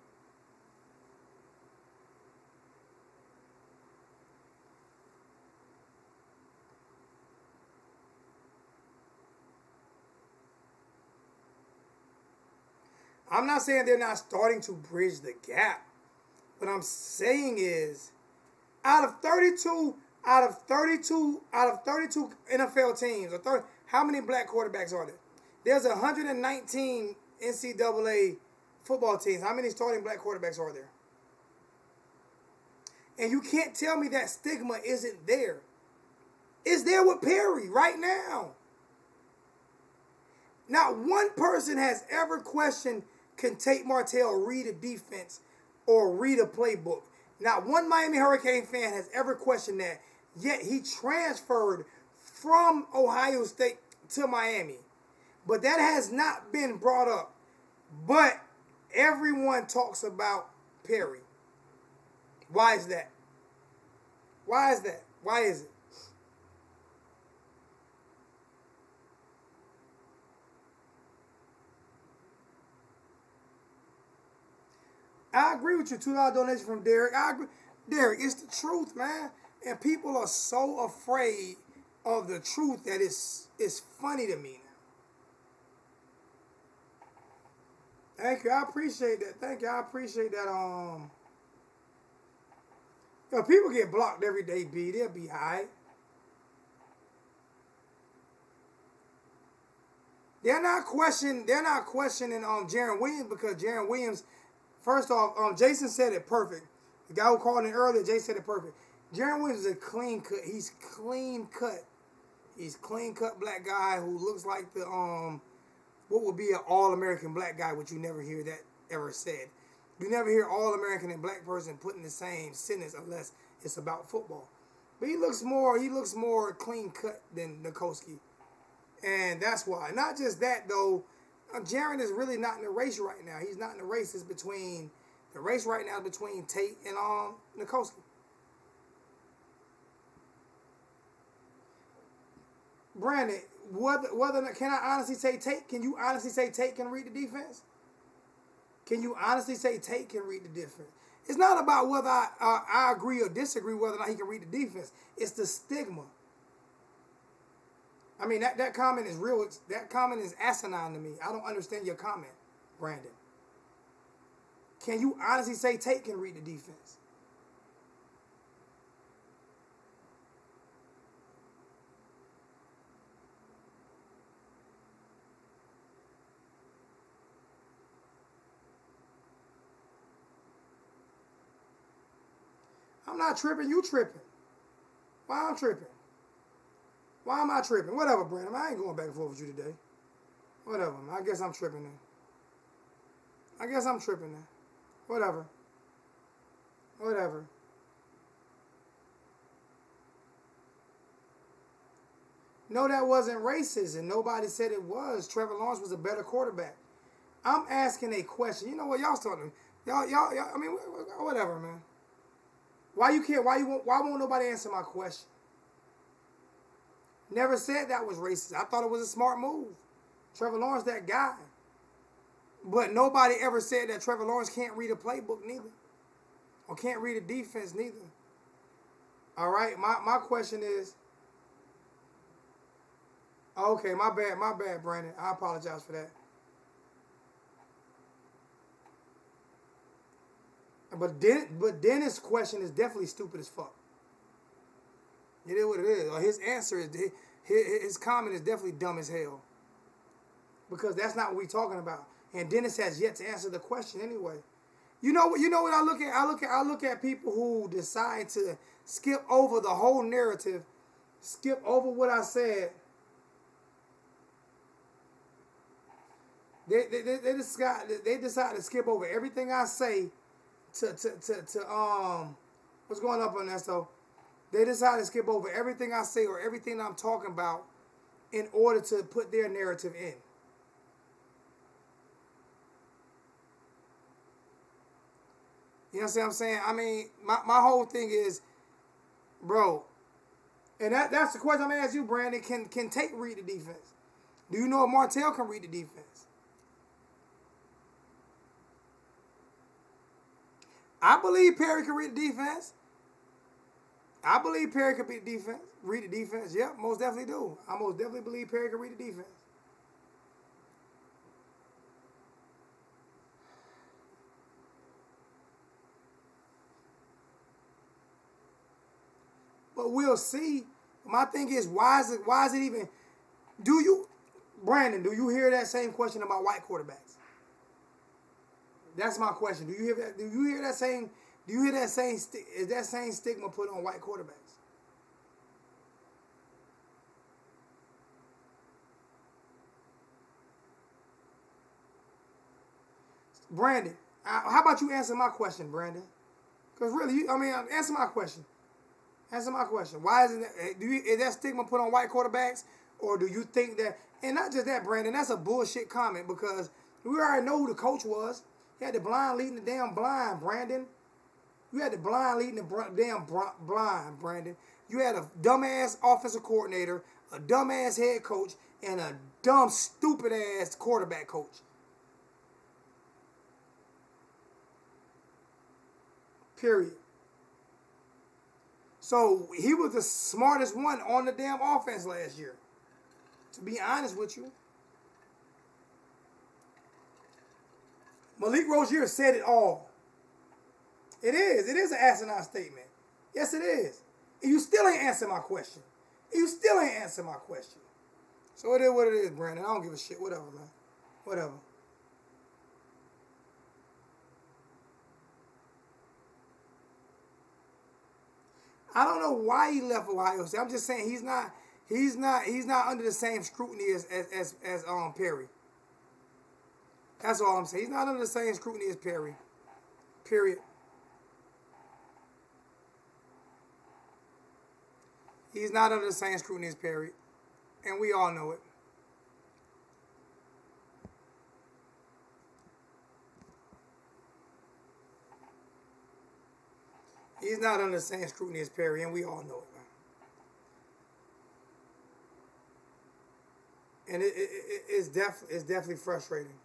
I'm not saying they're not starting to bridge the gap. What I'm saying is, out of 32 NFL teams, how many black quarterbacks are there? There's 119 NCAA football teams. How many starting black quarterbacks are there? And you can't tell me that stigma isn't there. It's there with Perry right now. Not one person has ever questioned, can Tate Martell read a defense or read a playbook? Not one Miami Hurricane fan has ever questioned that. Yet he transferred from Ohio State to Miami. But that has not been brought up. But everyone talks about Perry. Why is that? Why is that? Why is it? I agree with you. $2 donation from Derek. I agree. Derek, it's the truth, man. And people are so afraid of the truth that it's funny to me now. Thank you. I appreciate that. Thank you. I appreciate that. People get blocked every day, B. They'll be all right. They're not questioning Jaron Williams because Jaron Williams, first off, Jason said it perfect. The guy who called in earlier, Jason said it perfect. Jaron Williams is a clean cut. He's clean cut. He's clean cut black guy who looks like the what would be an all-American black guy, which you never hear that ever said. You never hear all-American and black person put in the same sentence unless it's about football. But he looks more clean cut than Nikoski. And that's why. Not just that though, Jaron is really not in the race right now. He's not in the race. The race right now is between Tate and Nikoski. Brandon, whether can I honestly say Tate? Can you honestly say Tate can read the defense? Can you honestly say Tate can read the defense? It's not about whether I agree or disagree whether or not he can read the defense. It's the stigma. I mean, that comment is real. That comment is asinine to me. I don't understand your comment, Brandon. Can you honestly say Tate can read the defense? I'm not tripping. You tripping. Why I'm tripping? Why am I tripping? Whatever, Brandon. I ain't going back and forth with you today. Whatever. I guess I'm tripping now. Whatever. No, that wasn't racist, and nobody said it was. Trevor Lawrence was a better quarterback. I'm asking a question. You know what? Y'all starting. Y'all. I mean, whatever, man. Why you can't? Why won't nobody answer my question? Never said that was racist. I thought it was a smart move. Trevor Lawrence, that guy. But nobody ever said that Trevor Lawrence can't read a playbook neither. Or can't read a defense neither. All right, my question is, okay, my bad, Brandon. I apologize for that. But Dennis' question is definitely stupid as fuck. It is what it is. Or his answer is, his comment is definitely dumb as hell. Because that's not what we're talking about. And Dennis has yet to answer the question anyway. You know what I look at? I look at people who decide to skip over the whole narrative, skip over what I said. They decide to skip over everything I say to what's going up on that, so they decide to skip over everything I say or everything I'm talking about in order to put their narrative in. You know what I'm saying? I mean, my whole thing is, bro, and that's the question I'm going to ask you, Brandon. Can Tate read the defense? Do you know if Martell can read the defense? I believe Perry can read the defense. I believe Perry can read the defense. Yep, most definitely do. I most definitely believe Perry can read the defense. But we'll see. My thing is, why is it even? Brandon, do you hear that same question about white quarterbacks? That's my question. Do you hear that? Is that same stigma put on white quarterbacks? Brandon, how about you answer my question, Brandon? Because really, answer my question. Answer my question. Why isn't that? Is that stigma put on white quarterbacks, or do you think that? And not just that, Brandon. That's a bullshit comment because we already know who the coach was. He had the blind leading the damn blind, Brandon. You had the blind leading the damn blind, Brandon. You had a dumbass offensive coordinator, a dumbass head coach, and a dumb, stupid ass quarterback coach. Period. So he was the smartest one on the damn offense last year. To be honest with you. Malik Rozier said it all. It is. It is an asinine statement. Yes, it is. And you still ain't answer my question. So it is what it is, Brandon. I don't give a shit. Whatever, man. Whatever. I don't know why he left Ohio State. I'm just saying he's not under the same scrutiny as Perry. That's all I'm saying. He's not under the same scrutiny as Perry. Period. He's not under the same scrutiny as Perry. And we all know it. He's not under the same scrutiny as Perry, and we all know it, man. And it's definitely frustrating.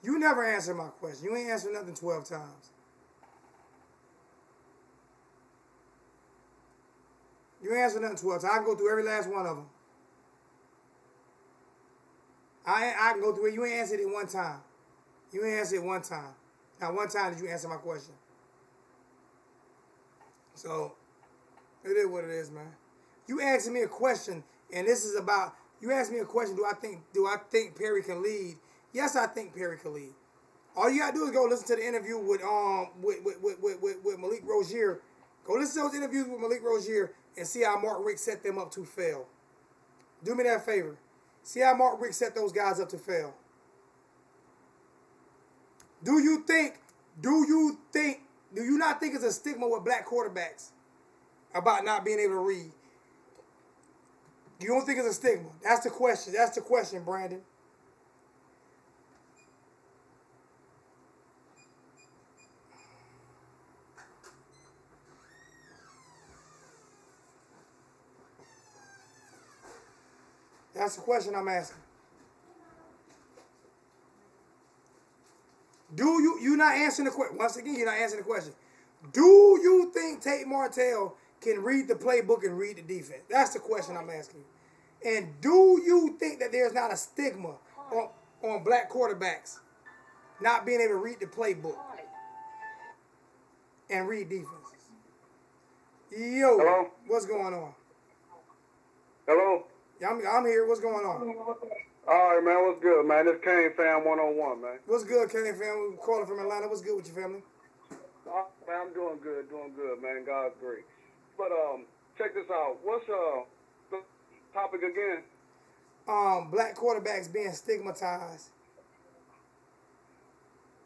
You never answered my question. You ain't answered nothing 12 times. You answered nothing 12 times. I can go through every last one of them. I can go through it. You ain't answered it one time. You ain't answered it one time. Not one time did you answer my question. So, it is what it is, man. You asked me a question, and this is about, you asked me a question, do I think Perry can lead? Yes, I think Perry can lead. All you gotta do is go listen to the interview with Malik Rozier. Go listen to those interviews with Malik Rozier and see how Mark Richt set them up to fail. Do me that favor. See how Mark Richt set those guys up to fail. Do you not think it's a stigma with black quarterbacks about not being able to read? You don't think it's a stigma? That's the question. That's the question, Brandon. That's the question I'm asking. You're not answering the question. Once again, you're not answering the question. Do you think Tate Martell can read the playbook and read the defense? That's the question I'm asking you. And do you think that there's not a stigma on black quarterbacks not being able to read the playbook and read defenses? Yo, hello? What's going on? Hello? Yeah, I'm here. What's going on? All right, man. What's good, man? This Kane Fam 101, man. What's good, Kane fam? We're calling from Atlanta. What's good with your family? Man, I'm doing good, man. God's great. But check this out. What's the topic again? Black quarterbacks being stigmatized.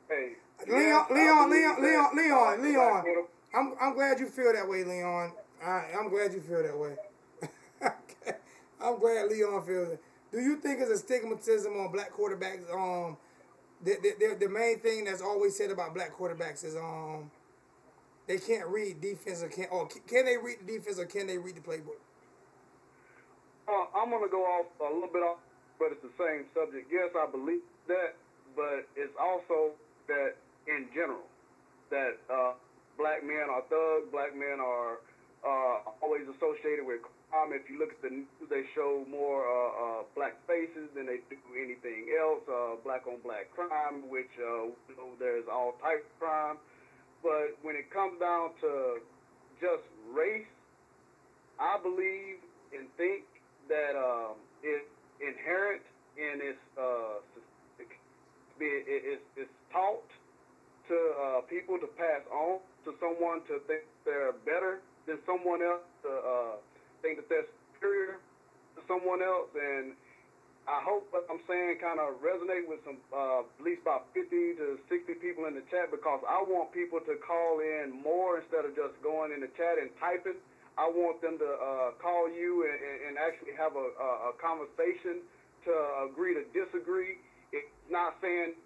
Hey, Leon. I'm glad you feel that way, Leon. I'm glad you feel that way. Okay. I'm glad Leon feels it. Do you think it's a stigmatism on black quarterbacks? The main thing that's always said about black quarterbacks is they can't read defense or can they read the defense or can they read the playbook? I'm gonna go off a little bit off, but it's the same subject. Yes, I believe that, but it's also that in general that black men are thugs. Black men are always associated with crime. If you look at the news, they show more black faces than they do anything else. Black on black crime, which there's all types of crime. But when it comes down to just race, I believe and think that it's inherent and it's taught to people to pass on to someone to think they're better than someone else, to think that they're superior to someone else. And I hope what I'm saying kind of resonate with some at least about 50 to 60 people in the chat, because I want people to call in more instead of just going in the chat and typing. I want them to call you and actually have a conversation to agree to disagree. It's not saying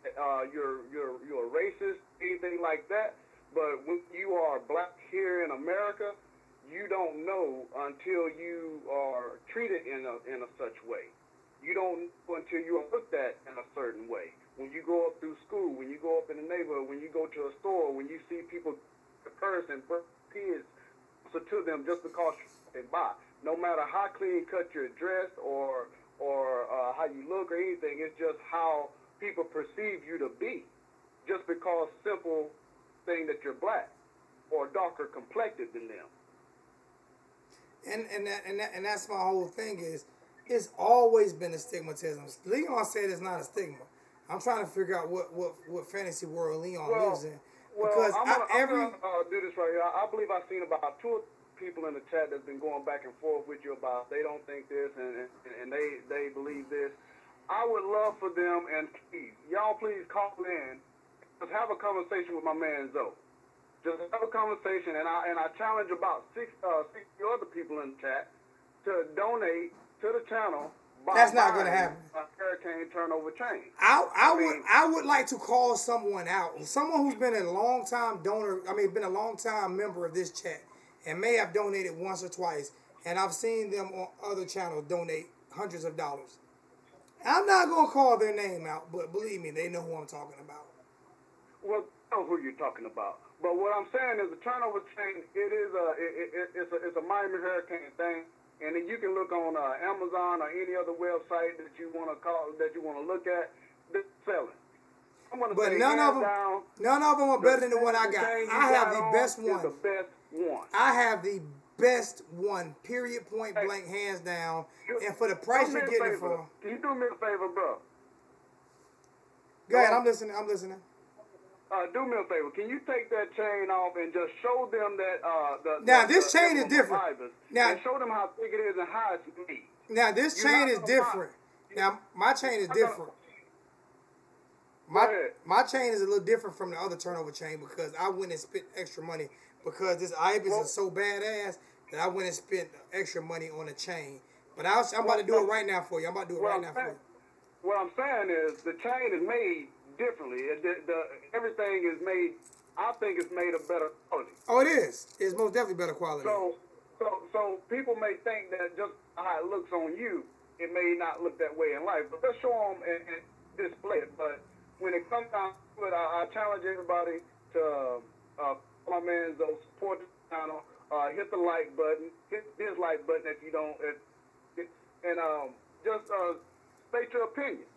you're a racist, anything like that, but when you are black here in America, you don't know until you are treated in a such way. You don't know until you are looked at in a certain way. when you go up through school, when you go up in the neighborhood, when you go to a store, when you see people curse and burn kids to them just because they buy. No matter how clean cut you're dressed or how you look or anything, it's just how people perceive you to be. Just because simple thing that you're black or darker complected than them. And that's my whole thing is, it's always been a stigmatism. Leon said it's not a stigma. I'm trying to figure out what fantasy world Leon lives in. Because I'm gonna do this right here. I believe I've seen about 2 or 3 people in the chat that's been going back and forth with you about they don't think this and they believe this. I would love for them, and please call in. Just have a conversation with my man Zoe. Just have a conversation, and I challenge about 60 other people in the chat to donate to the channel. That's not going to happen. A hurricane turnover chain. I would like to call someone out, someone who's been a long time donor. Been a long time member of this chat, and may have donated once or twice, and I've seen them on other channels donate hundreds of dollars. I'm not going to call their name out, but believe me, they know who I'm talking about. Well, I know who you're talking about. But what I'm saying is the turnover chain, it's a Miami Hurricane thing. And then you can look on Amazon or any other website that you want to look at. They're selling. But none of them are better than the one I got. I have the best one. The best one. I have the best one. Period. Point blank. Hands down. And for the price you're getting it for. Can you do me a favor, bro? Go ahead. I'm listening. Do me a favor. Can you take that chain off and just show them that now this chain is different. Now and show them how thick it is and how it's made. Now this chain is different. Now my chain is different. My chain is a little different from the other turnover chain because I went and spent extra money because this Ibis is so badass that I went and spent extra money on a chain. But I'm about to do it right now for you. I'm about to do it right now for you. What I'm saying is the chain is made differently. Everything is made. I think it's made of better quality. Oh, it is. It's most definitely better quality. So people may think that just how it looks on you, it may not look that way in life. But let's show them and display it. But when it comes down to it, I challenge everybody to my man Zoe, support the channel, hit the like button, hit this like button if you don't, just state your opinion.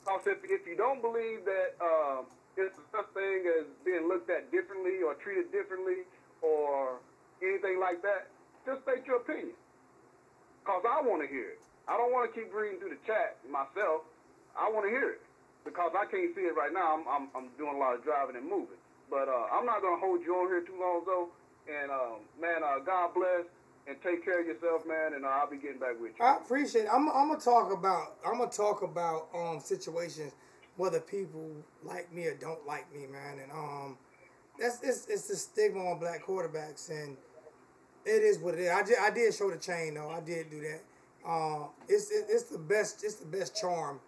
Because if you don't believe that it's such thing as being looked at differently or treated differently or anything like that, just state your opinion. Because I want to hear it. I don't want to keep reading through the chat myself. I want to hear it. Because I can't see it right now. I'm doing a lot of driving and moving. But I'm not going to hold you on here too long, though. And, man, God bless. And take care of yourself, man, and I'll be getting back with you. I appreciate it. I'm gonna talk about situations whether people like me or don't like me, man. And it's the stigma on black quarterbacks, and it is what it is. I did show the chain though. I did do that. It's the best charm.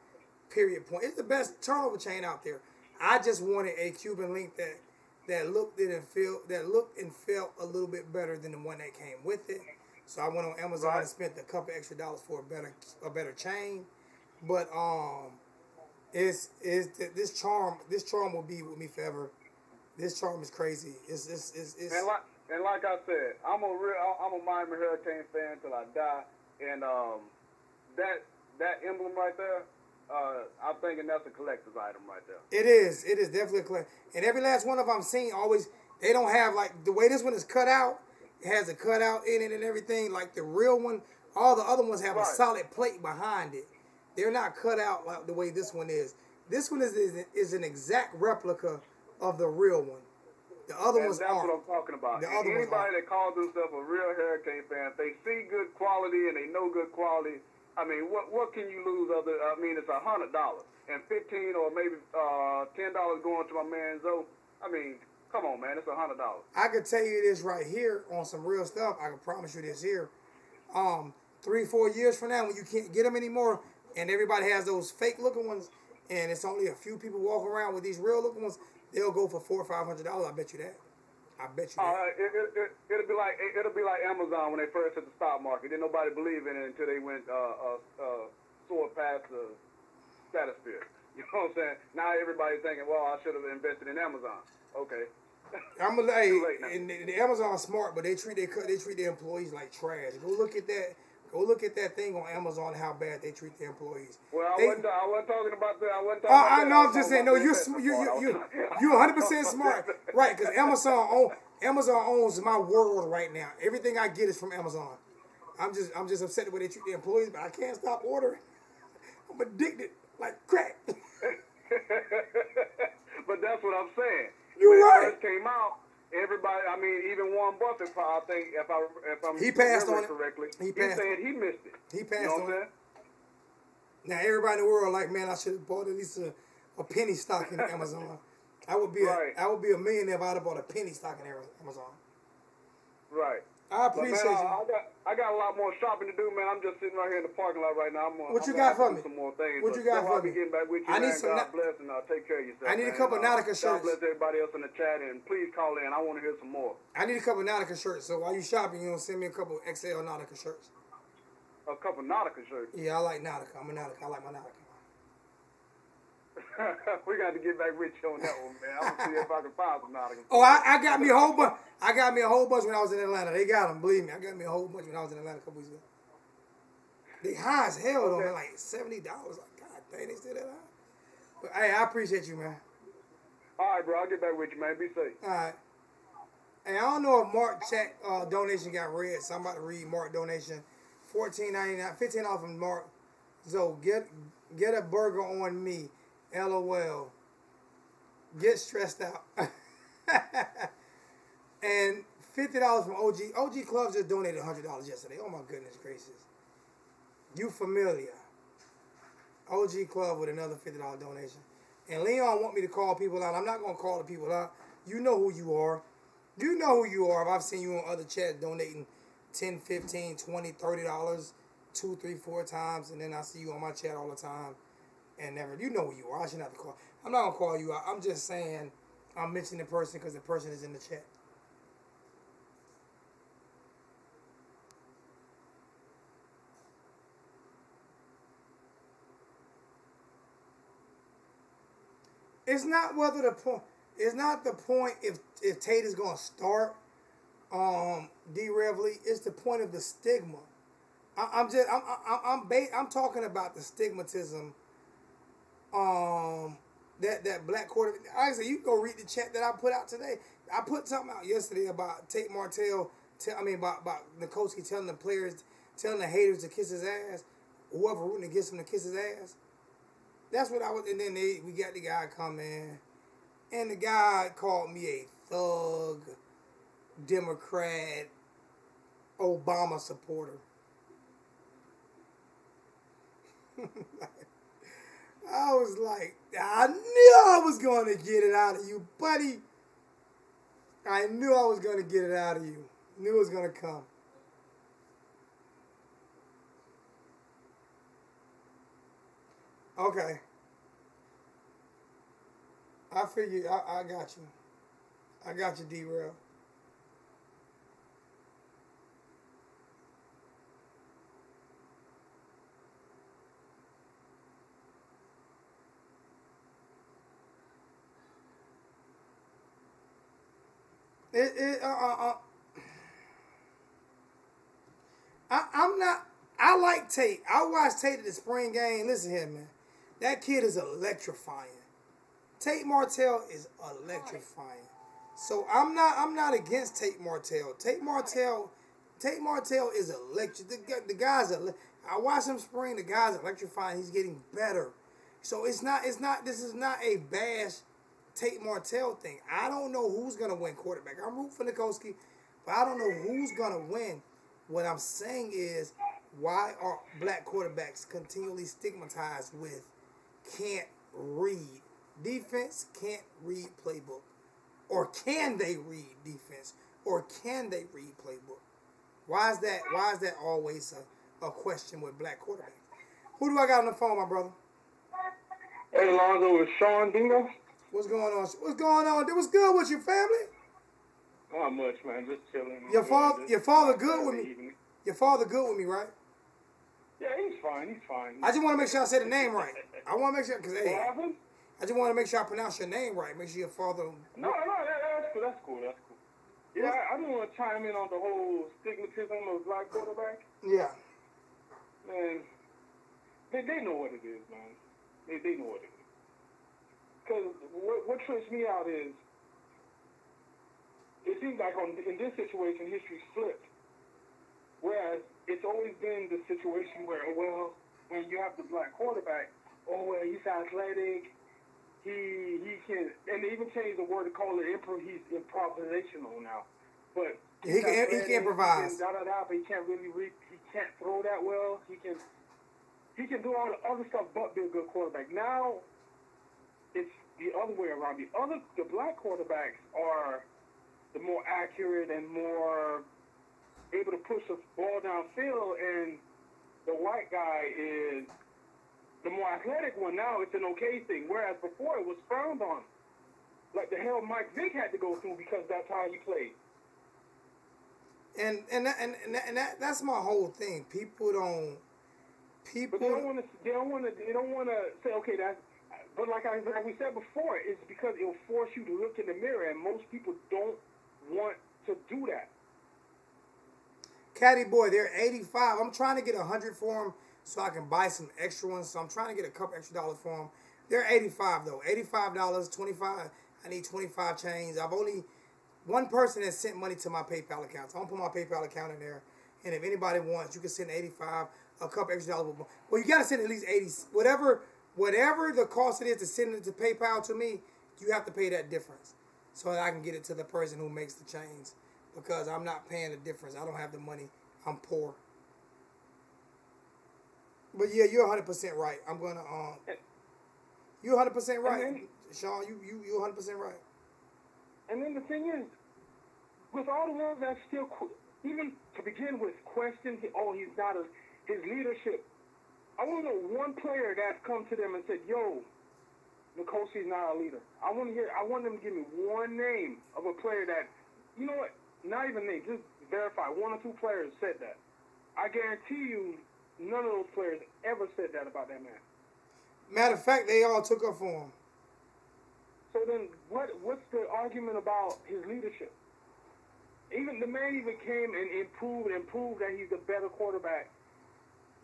Period. Point. It's the best turnover chain out there. I just wanted a Cuban link that looked and felt a little bit better than the one that came with it. So I went on Amazon and spent a couple extra dollars for a better chain. But this charm will be with me forever. This charm is crazy. It's and like I said, I'm a Miami Hurricane fan till I die. And that emblem right there, I'm thinking that's a collector's item right there. It is definitely a collector. And every last one of them I've seen they don't have like the way this one is cut out. It has a cutout in it and everything. Like the real one, all the other ones have a solid plate behind it. They're not cut out like the way this one is. This one is an exact replica of the real one. The other ones that's aren't. What I'm talking about. Anybody that calls themselves a real Hurricane fan, if they see good quality and they know good quality, I mean, what can you lose other? I mean, it's $100 and $15 or maybe $10 going to my man Zoe. I mean, come on, man, it's $100. I could tell you this right here on some real stuff. I can promise you this here. 3-4 years from now, when you can't get them anymore, and everybody has those fake looking ones, and it's only a few people walking around with these real looking ones, they'll go for $400 or $500. I bet you that. It'll be like Amazon when they first hit the stock market. Didn't nobody believe in it until they went soared past the stratosphere. You know what I'm saying? Now everybody's thinking, well, I should have invested in Amazon. Okay. I'm gonna Too late now. and the Amazon's smart, but they treat their employees like trash. Go look at that. Go look at that thing on Amazon. How bad they treat their employees. Well, I wasn't talking about that. I wasn't talking I about know. that. I'm just saying. No, you're 100% smart, right? Because Amazon owns my world right now. Everything I get is from Amazon. I'm just upset the way they treat their employees, but I can't stop ordering. I'm addicted like crack. But that's what I'm saying. You're when right. it first came out, everybody, I mean, even Warren Buffett, I think, if I'm He passed on it. correctly, He he passed said he missed it. He passed You know on what I'm it. saying? Now everybody in the world like, man, I should have bought at least a penny stock in Amazon. I would be Right. I would be a millionaire if I'd have bought a penny stock in Amazon. Right. I But man, appreciate you. I got a lot more shopping to do, man. I'm just sitting right here in the parking lot right now. What you I'm got gonna for do me? some more things. What but you got I'll for be me? getting back with you, I need man. some God bless, and take care of yourself. I need a man. couple Nautica shirts. God bless everybody else in the chat, and please call in. I want to hear some more. I need a couple Nautica shirts. So while you shopping, you know, send me a couple XL Nautica shirts. A couple Nautica shirts. Yeah, I like Nautica. I'm a Nautica. I like my Nautica. We got to get back with you on that one, man. I'm gonna see if I can find some Nautica. Oh, I got me a whole bunch. I got me a whole bunch when I was in Atlanta. They got them. Believe me, I got me a whole bunch when I was in Atlanta a couple weeks ago. They high as hell though, man. Like $70. Like, God dang, they still that high. But hey, I appreciate you, man. All right, bro. I'll get back with you, man. Be safe. All right. Hey, I don't know if Mark check donation got read, so I'm about to read Mark donation. $14.99, $15 from Mark. So get a burger on me. LOL. Get stressed out. And $50 from OG. OG Club just donated $100 yesterday. Oh my goodness gracious. You familiar. OG Club with another $50 donation. And Leon want me to call people out. I'm not going to call the people out. You know who you are. You know who you are. If I've seen you on other chats donating $10, $15, $20, $30, 2, 3, 4 times, and then I see you on my chat all the time and never. You know who you are. I shouldn't have to call. I'm not going to call you out. I'm just saying I'm mentioning the person because the person is in the chat. It's not whether the point. It's not the point if Tate is going to start D. Reveley. It's the point of the stigma. I'm talking about the stigmatism. That black quarterback. Honestly, you can go read the chat that I put out today. I put something out yesterday about Tate Martell. About Nikoski telling the players, telling the haters to kiss his ass. Whoever rooting against him to kiss his ass. That's what I was. And then we got the guy come in. And the guy called me a thug, Democrat, Obama supporter. I was like, I knew I was going to get it out of you, buddy. I knew I was going to get it out of you. Knew it was going to come. Okay. I figured I got you. I got you, D-Rail. I'm not. I like Tate. I watched Tate at the spring game. Listen here, man. That kid is electrifying. Tate Martell is electrifying. So I'm not against Tate Martell. Tate Martell is electric. The guy's I watched him spring. The guy's electrifying. He's getting better. So this is not a bash Tate Martell thing. I don't know who's gonna win quarterback. I'm rooting for Nikoski, but I don't know who's gonna win. What I'm saying is, why are black quarterbacks continually stigmatized with can't read defense, can't read playbook? Or can they read defense? Or can they read playbook? Why is that always a question with black quarterbacks? Who do I got on the phone, my brother? Hey, Alonzo, is Sean Dingo? What's going on? What's going on? What's good with your family? Not much, man. Just chilling. Your father good with me. Your father good with me, right? Yeah, he's fine. He's fine. I just want to make sure I say the name right. I want to make sure, because, What hey, happened? I just want to make sure I pronounce your name right. Make sure your father... No, that's cool. That's cool. That's cool. Yeah, I just want to chime in on the whole stigmatism of black quarterback. Yeah. Man, they know what it is, man. They know what it is. Because what trips me out is, it seems like in this situation, history's flipped. Whereas it's always been the situation where, well, when you have the black quarterback, oh, well, he's athletic, he can, and they even changed the word to call it he's improvisational now. But He can improvise. He can but he can't really he can't throw that well. He can do all the other stuff but be a good quarterback. Now it's the other way around. The black quarterbacks are the more accurate and more able to push the ball downfield, and the white guy is the more athletic one. Now it's an okay thing, whereas before it was frowned on. Like the hell Mike Vick had to go through because that's how he played. And that's my whole thing. People don't. But they don't want to say, okay, that's. But like we said before, it's because it'll force you to look in the mirror, and most people don't want to do that. Caddy boy, they're 85. I'm trying to get 100 for them so I can buy some extra ones. So I'm trying to get a couple extra dollars for them. They're 85 though. $85, 25. I need 25 chains. I've only one person has sent money to my PayPal account. So I'm gonna put my PayPal account in there. And if anybody wants, you can send 85, a couple extra dollars. Well, you gotta send at least 80. Whatever the cost it is to send it to PayPal to me, you have to pay that difference so that I can get it to the person who makes the chains. Because I'm not paying the difference. I don't have the money. I'm poor. But yeah, you're 100% right. I'm gonna you're 100% right, Sean. You 100% right. And then the thing is, with all the ones that still, even to begin with, question, he's not his leadership. I want to know one player that's come to them and said, yo, Nikosi's not a leader. I want them to give me one name of a player that, you know what, not even name, just verify. One or two players said that. I guarantee you, none of those players ever said that about that man. Matter of fact, they all took up for him. So then, what's the argument about his leadership? Even the man even came and improved that he's a better quarterback.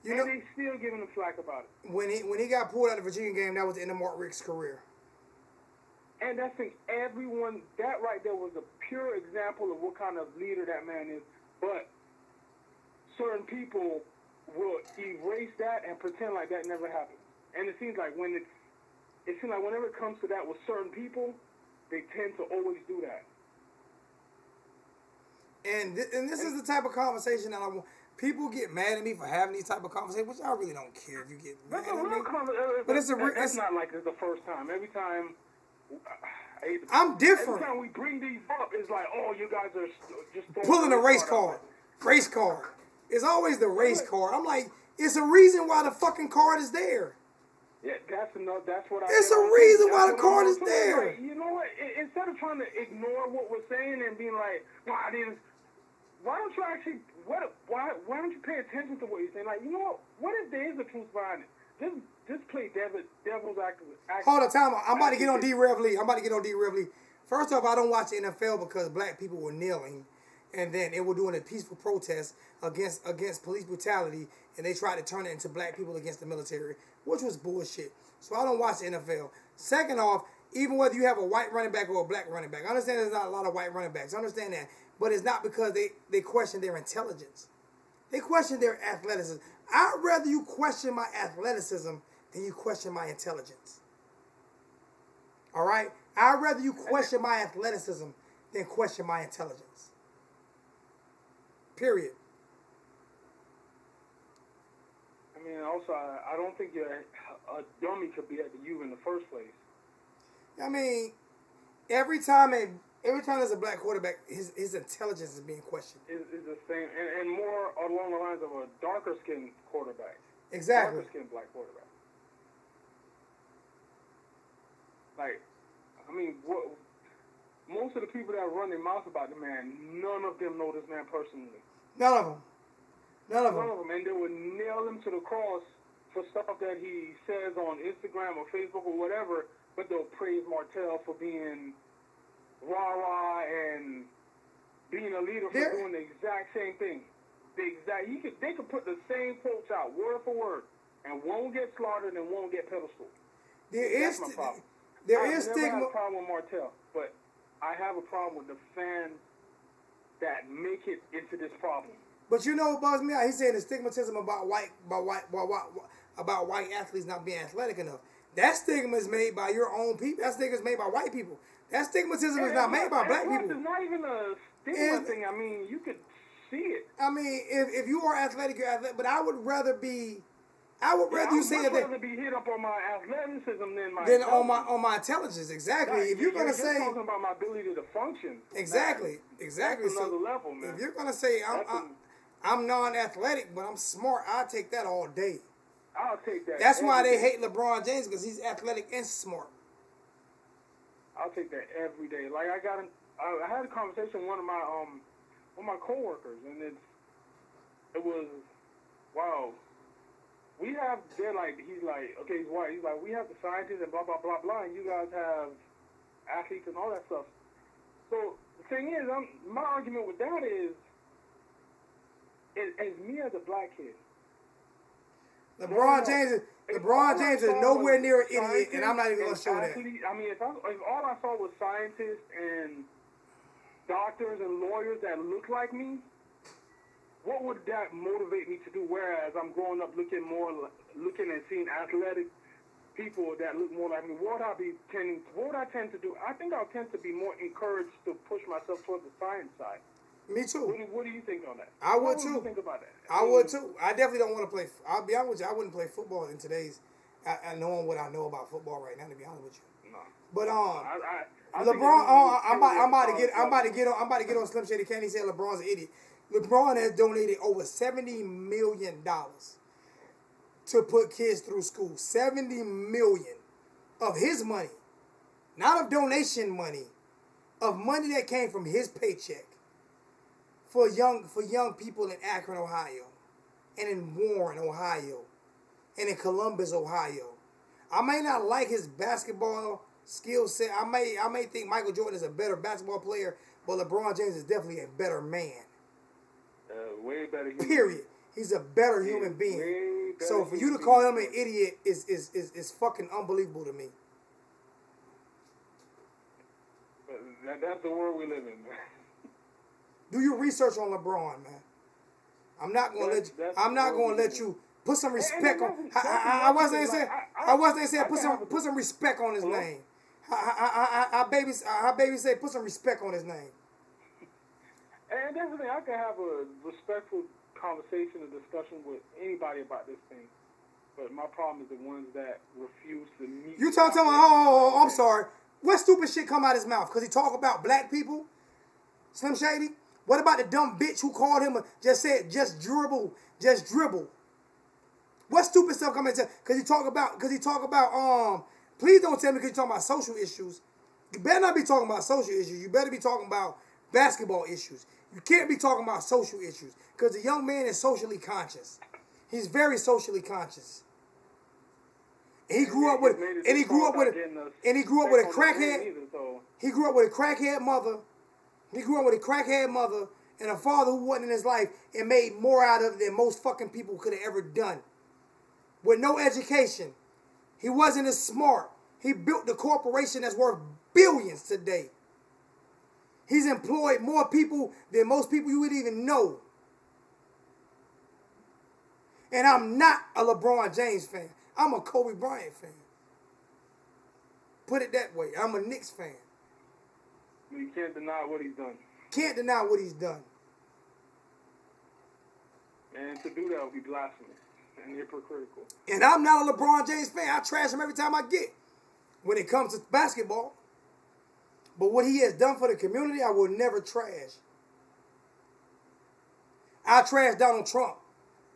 And they still giving him flack about it. When he got pulled out of the Virginia game, that was the end of Mark Richt's career. And that's everyone, that right there was a pure example of what kind of leader that man is. But certain people will erase that and pretend like that never happened. And it seems like whenever it comes to that with certain people, they tend to always do that. And this is the type of conversation that I want. People get mad at me for having these type of conversations, which I really don't care if you get mad at me. But it's not like it's the first time. Every time I'm different. Every time we bring these up, it's like, oh, you guys are just pulling a race card. Race card. It's always the race card. I'm like, it's a reason why the fucking card is there. Yeah, that's what I. It's a reason why the card is there. Like, you know what? Instead of trying to ignore what we're saying and being like, why don't you actually? Why don't you pay attention to what you're saying? Like, you know what if there is a truth behind it? Just play devil's advocate. Hold on, time. I'm about to get on D-Rev Lee. First off, I don't watch the NFL because black people were kneeling, and then they were doing a peaceful protest against police brutality, and they tried to turn it into black people against the military, which was bullshit. So I don't watch the NFL. Second off, even whether you have a white running back or a black running back, I understand there's not a lot of white running backs. I understand that. But it's not because they question their intelligence. They question their athleticism. I'd rather you question my athleticism than you question my intelligence. All right? I'd rather you question my athleticism than question my intelligence. Period. I mean, also, I don't think a dummy could be at the U in the first place. I mean, every time there's a black quarterback, his intelligence is being questioned. Is the same, and more along the lines of a darker skinned quarterback. Exactly. Darker skinned black quarterback. Like, I mean, most of the people that run their mouth about the man, none of them know this man personally. None of them. None of None them. of them. And they would nail him to the cross for stuff that he says on Instagram or Facebook or whatever, but they'll praise Martell for being rah-rah and being a leader for doing the exact same thing. They could put the same quotes out, word for word, and won't get slaughtered and won't get pedestal. That's my problem. There is I've never stigma. had a problem with Martell, but I have a problem with the fans that make it into this problem. But you know what bugs me out? He's saying the stigmatism about white athletes not being athletic enough. That stigma is made by your own people. That stigma is made by white people. That stigmatism is not made by black people. It's not even a stigma thing. I mean, you could see it. I mean, if you are athletic, you're athletic. But I would rather you say that. I'd rather be hit up on my athleticism than on my intelligence. Exactly. Right. If you're gonna say talking about my ability to function. exactly. That's another level, man. If you're gonna say I'm non-athletic, but I'm smart, I'll take that all day. I'll take that. That's why they hate LeBron James, because he's athletic and smart. I'll take that every day. Like I had a conversation with one of my coworkers, and it was wow. He's like, okay, he's white. He's like, we have the scientists and blah blah blah blah, and you guys have athletes and all that stuff. So the thing is, my argument with that is me as a black kid. LeBron James is nowhere near an idiot, and I'm not even going to show that. I mean, if all I saw was scientists and doctors and lawyers that look like me, what would that motivate me to do? Whereas I'm growing up looking and seeing athletic people that look more like me. What would I tend to do? I think I'll tend to be more encouraged to push myself towards the science side. Me too. What do you think on that? I would too. too. What do you think about that? I would too. I definitely don't want to play. I'll be honest with you. I wouldn't play football in today's. Knowing what I know about football right now, to be honest with you. No. But I LeBron. I'm about to get on Slim Shady. Candy said LeBron's an idiot. LeBron has donated over $70 million to put kids through school. $70 million of his money, not of donation money, of money that came from his paycheck. For young people in Akron, Ohio, and in Warren, Ohio, and in Columbus, Ohio. I may not like his basketball skill set. I may think Michael Jordan is a better basketball player, but LeBron James is definitely a better man. Way better. Period. He's a better human being. So for you to call him an idiot is fucking unbelievable to me. That's the world we live in, man. Do your research on LeBron, man. I'm not gonna let you put some respect on. I wasn't saying put some respect on his name. Our baby say put some respect on his name. And that's the thing. I can have a respectful conversation or discussion with anybody about this thing, but my problem is the ones that refuse to meet. You tell me, oh, I'm sorry. What stupid shit come out his mouth? Because he talk about black people? Slim Shady? What about the dumb bitch who called him just dribble? What stupid stuff come into? Because he talk about please don't tell me because you talking about social issues. You better not be talking about social issues. You better be talking about basketball issues. You can't be talking about social issues because the young man is socially conscious. He's very socially conscious. And he grew up with a crackhead. He grew up with a crackhead mother. He grew up with a crackhead mother and a father who wasn't in his life and made more out of it than most fucking people could have ever done. With no education. He wasn't as smart. He built the corporation that's worth billions today. He's employed more people than most people you would even know. And I'm not a LeBron James fan. I'm a Kobe Bryant fan. Put it that way. I'm a Knicks fan. You can't deny what he's done. Can't deny what he's done. And to do that would be blasphemous and hypocritical. And I'm not a LeBron James fan. I trash him every time I get when it comes to basketball. But what he has done for the community, I will never trash. I trash Donald Trump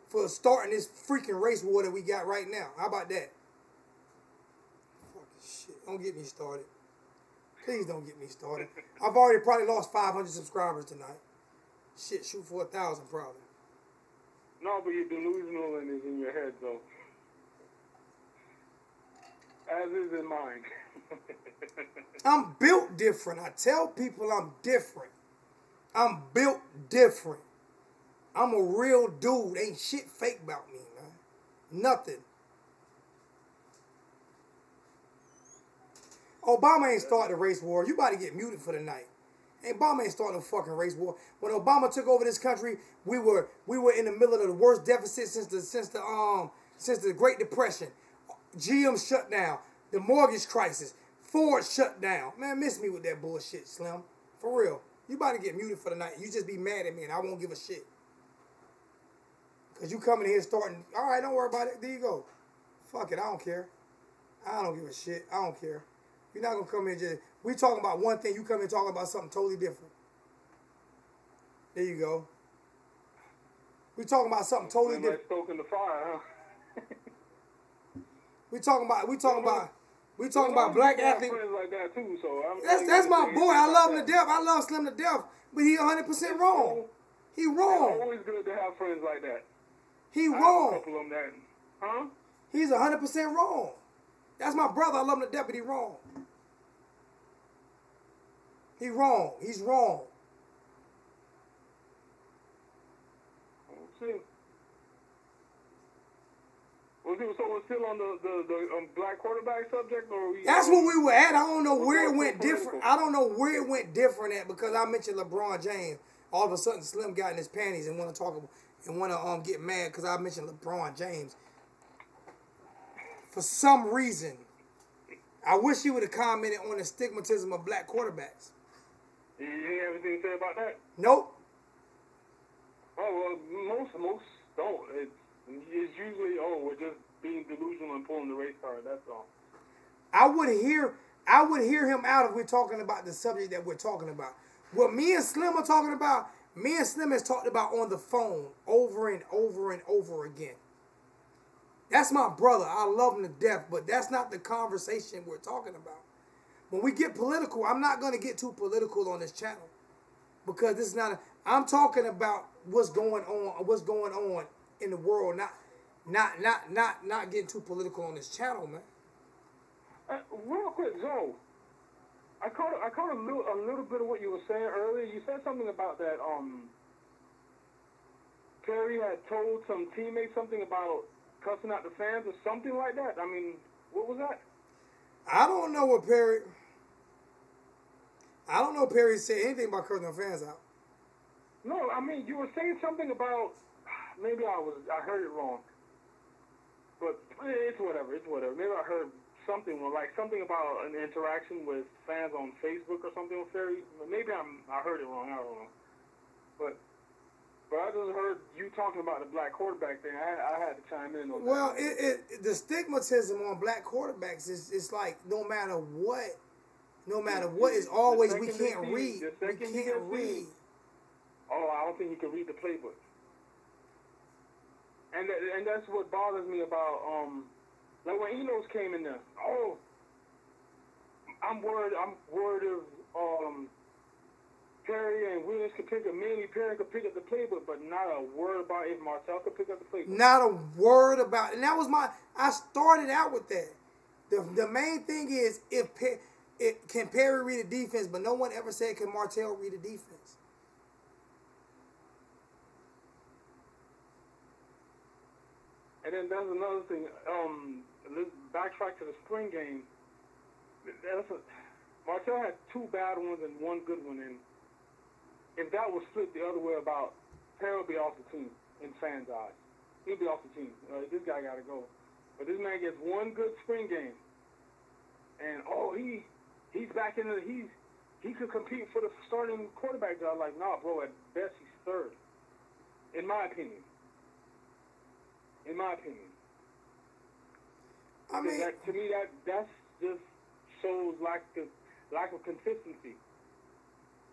for starting this freaking race war that we got right now. How about that? Fucking shit. Don't get me started. Please don't get me started. I've already probably lost 500 subscribers tonight. Shit, shoot for 1,000 probably. No, but you're delusional and it's in your head, though. As is in mine. I'm built different. I tell people I'm different. I'm built different. I'm a real dude. Ain't shit fake about me, man. Nothing. Obama ain't starting a race war. You about to get muted for the night. Obama ain't starting a fucking race war. When Obama took over this country, we were in the middle of the worst deficit since the Great Depression. GM shut down. The mortgage crisis. Ford shut down. Man, miss me with that bullshit, Slim. For real. You about to get muted for the night. You just be mad at me and I won't give a shit. Because you coming here starting, all right, don't worry about it. There you go. Fuck it, I don't care. I don't give a shit. I don't care. You're not going to come here just, we talking about one thing, you come here talking about something totally different. There you go. We talking about something totally different. Stoking the fire, huh? We talking about black athletes. Friends like that too, so that's my boy. I love him to death. I love Slim to death, but he 100% wrong. He wrong. It's always good to have friends like that. He I have wrong. a couple of them that, huh? He's 100% wrong. That's my brother. I love him to death, but he wrong. He wrong. He's wrong. See. So we're still on the black quarterback subject, or that's what we were at. I don't know where it went different. I don't know where it went different at because I mentioned LeBron James. All of a sudden, Slim got in his panties and want to get mad because I mentioned LeBron James. For some reason, I wish he would have commented on the stigmatism of black quarterbacks. You have anything to say about that? Nope. Oh well, most don't. It's usually, we're just being delusional and pulling the race card. That's all. I would hear him out if we're talking about the subject that we're talking about. What me and Slim are talking about, me and Slim has talked about on the phone over and over and over again. That's my brother. I love him to death, but that's not the conversation we're talking about. When we get political, I'm not going to get too political on this channel because this is not. I'm talking about what's going on in the world, not getting too political on this channel, man. Real quick, Joe. I caught a little bit of what you were saying earlier. You said something about that. Perry had told some teammates something about cussing out the fans or something like that. I mean, what was that? I don't know what Perry said anything about cursing the fans out. No, I mean, you were saying something about. Maybe I heard it wrong. But it's whatever. Maybe I heard something wrong, like something about an interaction with fans on Facebook or something with Ferry. Maybe I heard it wrong. I don't know. But I just heard you talking about the black quarterback thing. I had to chime in on that. Well, the stigmatism on black quarterbacks is like no matter what, is always we can't read. We can't read. Oh, I don't think he can read the playbook. And that's what bothers me about like when Enos came in there. Oh, I'm worried of Perry and Williams could pick up. Mainly Perry could pick up the playbook, but not a word about if Martell could pick up the playbook. Not a word about it. And that was I started out with that. The main thing is can Perry read a defense, but no one ever said can Martell read a defense. And then there's another thing. Let's backtrack to the spring game. Martell had two bad ones and one good one. And if that was flipped the other way about, Perry would be off the team in fans' eyes. He'd be off the team. This guy got to go. But this man gets one good spring game. And, he's back in he could compete for the starting quarterback job. Like, nah, bro, at best he's third. In my opinion. I mean, to me, that's just shows lack of consistency.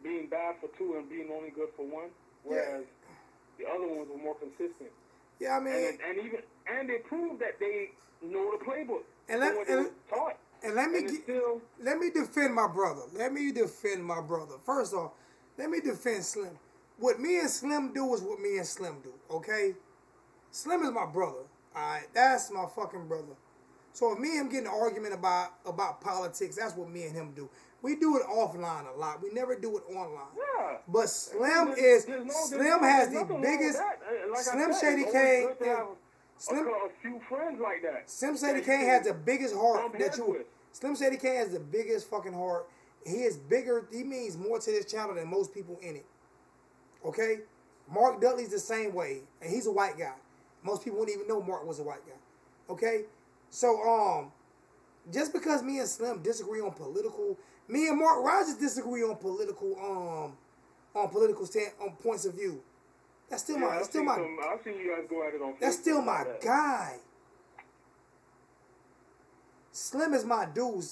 Being bad for two and being only good for one, whereas the other ones were more consistent. Yeah, I mean, and they proved that they know the playbook and let me defend my brother. First off, let me defend Slim. What me and Slim do is what me and Slim do. Okay. Slim is my brother. Alright, that's my fucking brother. So if me and him get in an argument about politics, that's what me and him do. We do it offline a lot. We never do it online. Yeah. But Slim There's Slim has the nothing wrong biggest. with that. Like Slim I said, Shady it's Kane. always good to have Slim a few friends like that. Slim Shady that Kane you has can the biggest heart bump that heads you. with. Slim Shady Kane has the biggest fucking heart. He is bigger. He means more to this channel than most people in it. Okay, Mark Dudley's the same way, and he's a white guy. Most people wouldn't even know Mark was a white guy. Okay, so just because me and Slim disagree on political, me and Mark Rogers disagree on political on points of view. That's still my. That's still my. I've seen you guys go at it on Facebook. That's still my like that. guy. Slim is my dude.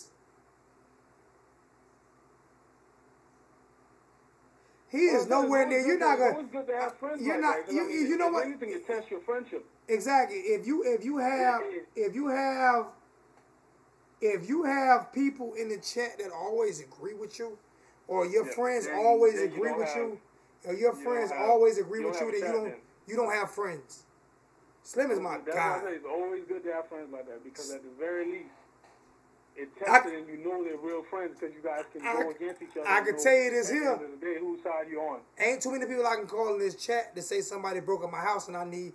He is nowhere near. You're not It's gonna. always good to have friends You're like not. that, 'cause You know if what? anything, it tests your friendship. Exactly. If you have people in the chat that always agree with you, or your friends then- always then you agree don't with have- you, or your you friends don't have- always agree you with don't you, then have chat then. you don't have friends. Slim is my That's why I say guy. it's always good to have friends like that, because at the very least, it I- tests it and you know they're real friends, because you guys can go against each other. I and can know tell you this at here. the end of the day, whose side you on. Ain't too many people I can call in this chat to say somebody broke up my house and I need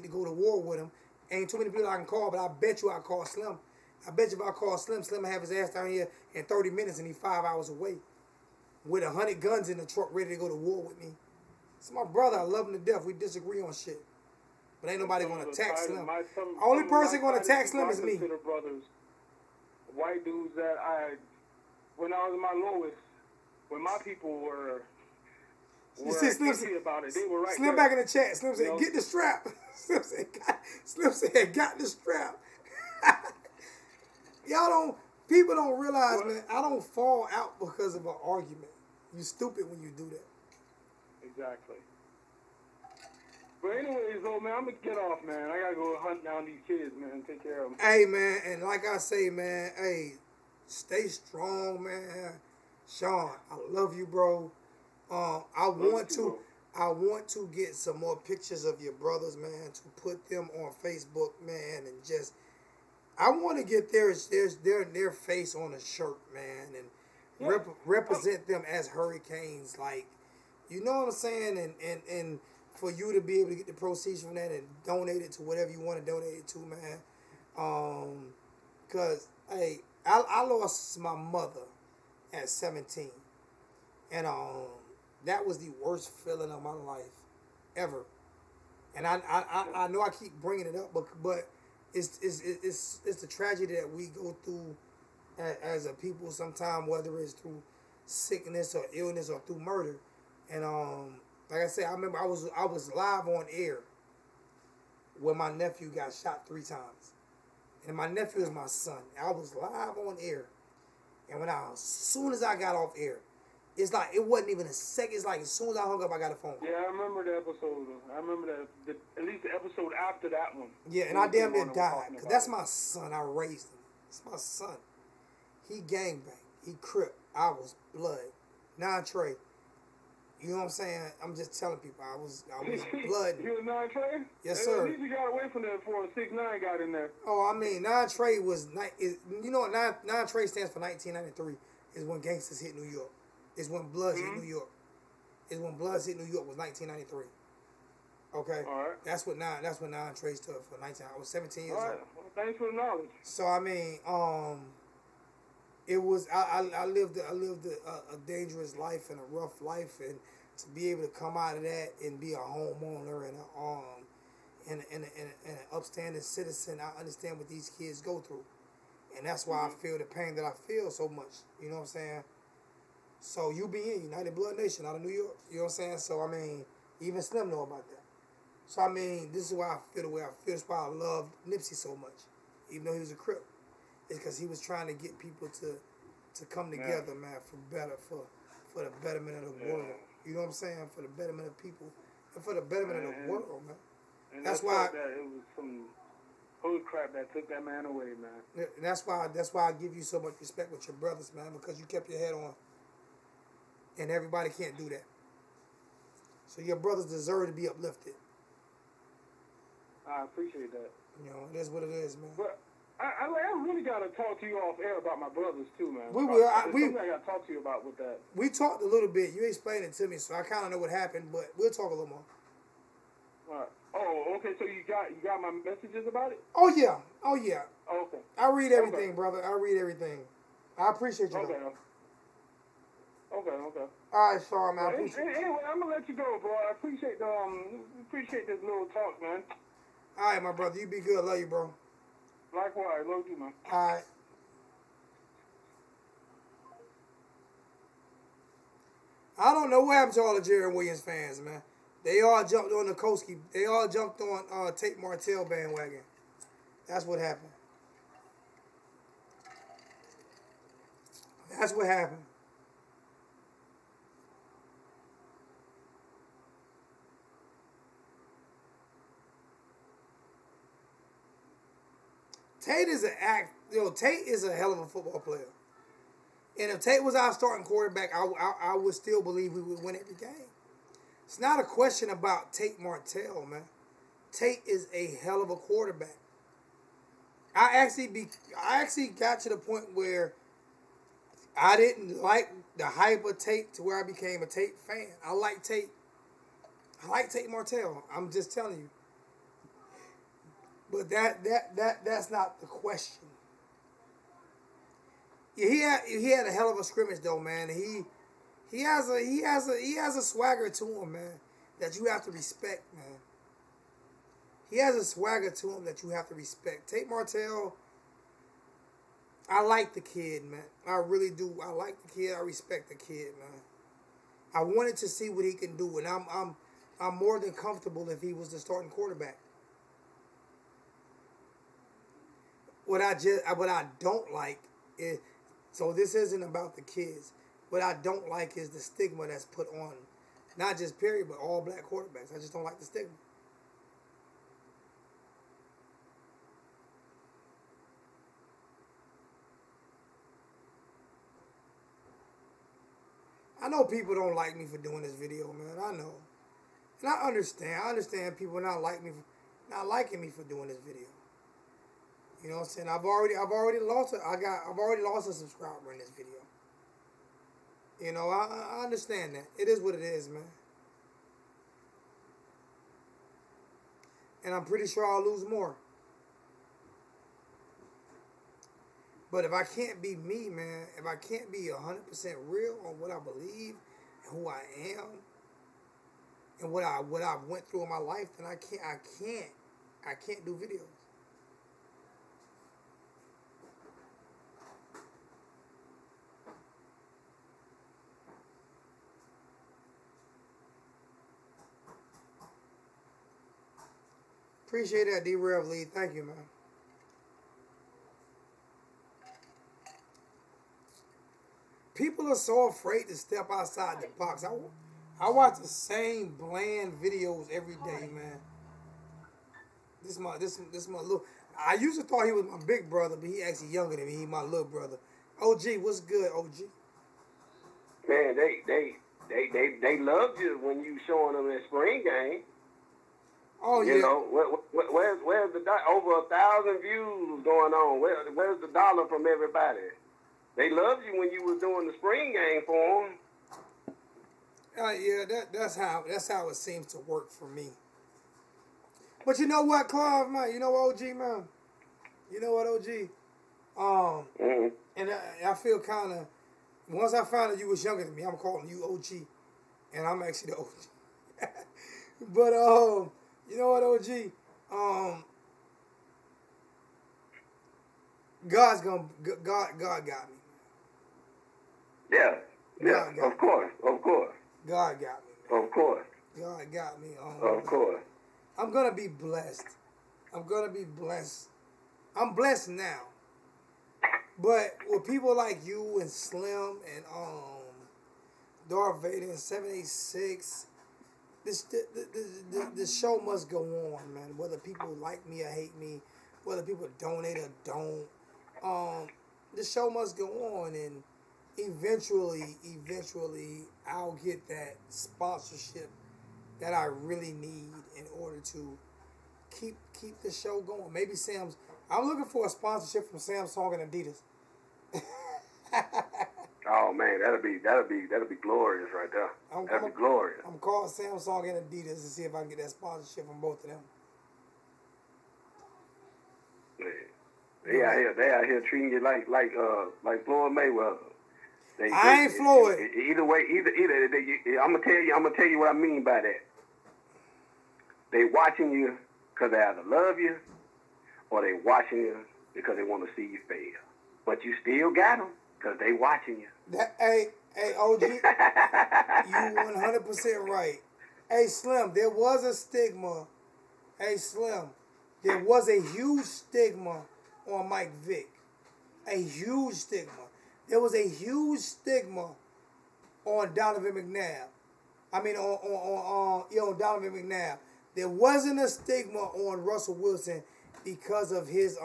to go to war with them. Ain't too many people I can call, but I bet you I call Slim. I bet you if I call Slim will have his ass down here in 30 minutes and he's 5 hours away with 100 guns in the truck ready to go to war with me. It's my brother. I love him to death. We disagree on shit. But ain't nobody going to attack Slim. Only person going to attack Slim is me. Consider brothers, white dudes that when I was at my lowest, when my people were You see Slim pissy about it, they were right Slim there. back in the chat. Slim said, You know? get the strap. Slim said, got the strap. People don't realize, man, I don't fall out because of an argument. You stupid when you do that. Exactly. But anyways, though, man, I'm going to get off, man. I got to go hunt down these kids, man, take care of them. Hey, man, and like I say, man, hey, stay strong, man. Sean, I love you, bro. I want to get some more pictures of your brothers, man, to put them on Facebook, man, and just I want to get their face on a shirt, man, and represent them as Hurricanes, like, you know what I'm saying, and for you to be able to get the proceeds from that and donate it to whatever you want to donate it to, man. Cause hey, I lost my mother at 17, and that was the worst feeling of my life ever. And I know I keep bringing it up, but it's the tragedy that we go through as a people sometimes, whether it's through sickness or illness or through murder. And like I said, I remember I was live on air when my nephew got shot 3 times, and my nephew is my son. I was live on air, and as soon as I got off air, it's like it wasn't even a second. It's like as soon as I hung up, I got a phone call. Yeah, I remember the episode. I remember at least the episode after that one. Yeah, and I damn near died, because that's my son. I raised him. It's my son. He gangbang. He crip. I was blood. Non-Trey. You know what I'm saying? I'm just telling people I was blood. You was non-Trey? Yes, sir. At least you got away from that before 6ix9ine got in there. Oh, I mean, non-Trey was you know what non-Trey stands for 1993 is when gangsters hit New York. It's when Bloods hit New York. It's when Bloods hit New York was 1993. Okay? All right. That's what non-Trey stood for. I was 17 years All right. old. Well, thanks for the knowledge. So I mean, it was I lived a dangerous life and a rough life, and to be able to come out of that and be a homeowner and an upstanding citizen, I understand what these kids go through, and that's why I feel the pain that I feel so much. You know what I'm saying? So UBN, United Blood Nation, out of New York. You know what I'm saying? So I mean, even Slim know about that. So I mean, this is why I feel the way I feel. That's why I love Nipsey so much, even though he was a Crip. It's because he was trying to get people to come together, man, for the betterment of the world. You know what I'm saying? For the betterment of people and for the betterment of the world, man. And that's why it was some hood crap that took that man away, man. And that's why I give you so much respect with your brothers, man, because you kept your head on. And everybody can't do that. So your brothers deserve to be uplifted. I appreciate that. You know, it is what it is, man. But I really gotta talk to you off air about my brothers too, man. We will. There's something I gotta talk to you about with that. We talked a little bit. You explained it to me, so I kind of know what happened. But we'll talk a little more. All right. Oh, okay. So you got my messages about it? Oh yeah. Oh yeah. Oh, okay. I read everything, Okay. brother. I read everything. I appreciate you. Okay. Though. Okay. All right, sorry, man. I Well, appreciate you. anyway, I'm gonna let you go, bro. I appreciate this little talk, man. All right, my brother. You be good. Love you, bro. Likewise, love you, man. All right. I don't know what happened to all the Jaron Williams fans, man. They all jumped on the Koski. They all jumped on Tate Martell bandwagon. That's what happened. That's what happened. Tate is Tate is a hell of a football player. And if Tate was our starting quarterback, I would still believe we would win every game. It's not a question about Tate Martell, man. Tate is a hell of a quarterback. I actually got to the point where I didn't like the hype of Tate to where I became a Tate fan. I like Tate Martell. I'm just telling you. But that's not the question. Yeah, he had a hell of a scrimmage though, man. He has a swagger to him, man, that you have to respect, man. He has a swagger to him that you have to respect. Tate Martell, I like the kid, man. I really do. I like the kid. I respect the kid, man. I wanted to see what he can do, and I'm more than comfortable if he was the starting quarterback. What I don't like is, so this isn't about the kids. What I don't like is the stigma that's put on, not just period, but all black quarterbacks. I just don't like the stigma. I know people don't like me for doing this video, man. I know. And I understand. I understand people not liking me for doing this video. You know what I'm saying? I've already lost a subscriber in this video. You know, I understand that. It is what it is, man. And I'm pretty sure I'll lose more. But if I can't be me, man, if I can't be 100% real on what I believe and who I am and what I went through in my life, then I can't do videos. Appreciate that, D-Rev Lee. Thank you, man. People are so afraid to step outside the box. I watch the same bland videos every day, man. This my little. I used to thought he was my big brother, but he actually younger than me. He my little brother. OG, what's good, OG? Man, they loved you when you showing them that spring game. Oh yeah. You know, where's the over 1,000 views going on? Where's the dollar from everybody? They loved you when you was doing the spring game for them. Yeah, that's how it seems to work for me. But you know what, Clive, man? You know what, OG, man? You know what, OG? And I feel kind of, once I found out you was younger than me, I'm calling you OG, and I'm actually the OG. But you know what, OG? God got me. Yeah, of course. God got me, man. Of course. God got me. Of course. I'm gonna be blessed. I'm blessed now. But with people like you and Slim and Darth Vader and 786, the show must go on, man. Whether people like me or hate me, whether people donate or don't, the show must go on, and eventually, I'll get that sponsorship that I really need in order to keep the show going. Maybe Sam's. I'm looking for a sponsorship from Samsung and Adidas. Oh man, that'll be glorious right there. That'll be glorious. I'm calling Samsung and Adidas to see if I can get that sponsorship from both of them. They out here treating you like Floyd Mayweather. I ain't Floyd. Either way, I'm gonna tell you what I mean by that. They watching you because they either love you or they watching you because they want to see you fail. But you still got them because they watching you. Hey, OG, you 100% right. Hey, Slim, there was a stigma. Hey, Slim, there was a huge stigma on Mike Vick. A huge stigma. There was a huge stigma on Donovan McNabb. I mean, on Donovan McNabb. There wasn't a stigma on Russell Wilson because of his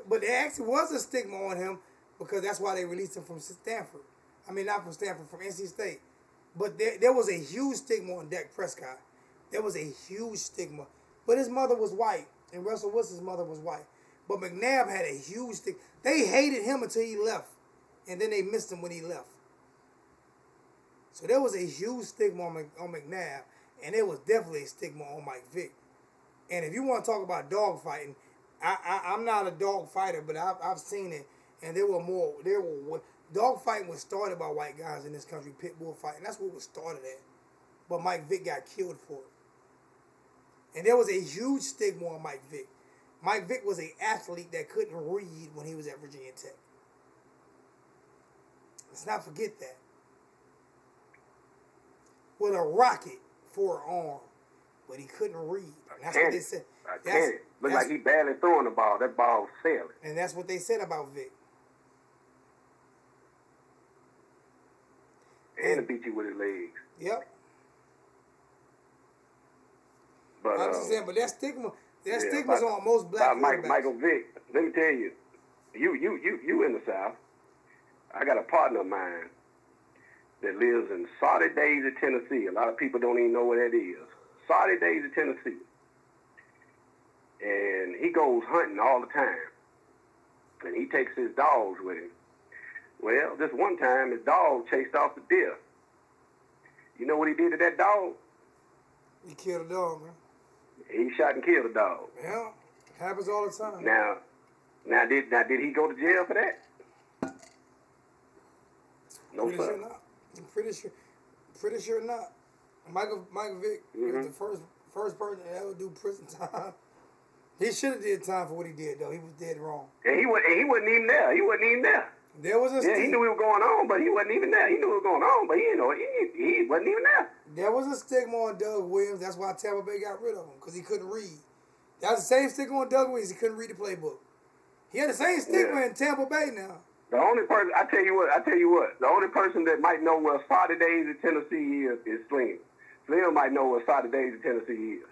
but there actually was a stigma on him because that's why they released him from Stanford. I mean, not from Stanford, from NC State. But there was a huge stigma on Dak Prescott. There was a huge stigma. But his mother was white, and Russell Wilson's mother was white. But McNabb had a huge stigma. They hated him until he left, and then they missed him when he left. So there was a huge stigma on McNabb, and there was definitely a stigma on Mike Vick. And if you want to talk about dog fighting, I'm not a dog fighter, but I've seen it, and dog fighting was started by white guys in this country, pit bull fighting. That's what was started at. But Mike Vick got killed for it. And there was a huge stigma on Mike Vick. Mike Vick was an athlete that couldn't read when he was at Virginia Tech. Let's not forget that. With a rocket for an arm, but he couldn't read. That's what they said. Looked like he barely throwing the ball. That ball was sailing. And that's what they said about Vick. And to beat you with his legs. Yep. But I'm just saying, but that stigma's on most black quarterbacks. Michael Vick, let me tell you, you in the South. I got a partner of mine that lives in Saudi Daisy, Tennessee. A lot of people don't even know where that is. Saudi Daisy, Tennessee. And he goes hunting all the time. And he takes his dogs with him. Well, this one time, his dog chased off the deer. You know what he did to that dog? He killed a dog, man. He shot and killed a dog. Yeah, happens all the time. Now did he go to jail for that? No, pretty sir. Sure not. I'm pretty sure not. Michael Vick was the first person to ever do prison time. He should have did time for what he did, though. He was dead wrong. And he wasn't even there. He wasn't even there. There was a he knew what was going on, but he wasn't even there. He knew what was going on, but he wasn't even there. There was a stigma on Doug Williams. That's why Tampa Bay got rid of him, because he couldn't read. That was the same stigma on Doug Williams. He couldn't read the playbook. He had the same stigma in Tampa Bay now. The only person, I tell you what, the only person that might know where Saudi Days in Tennessee is Slim. Slim might know where Saudi Days in Tennessee is.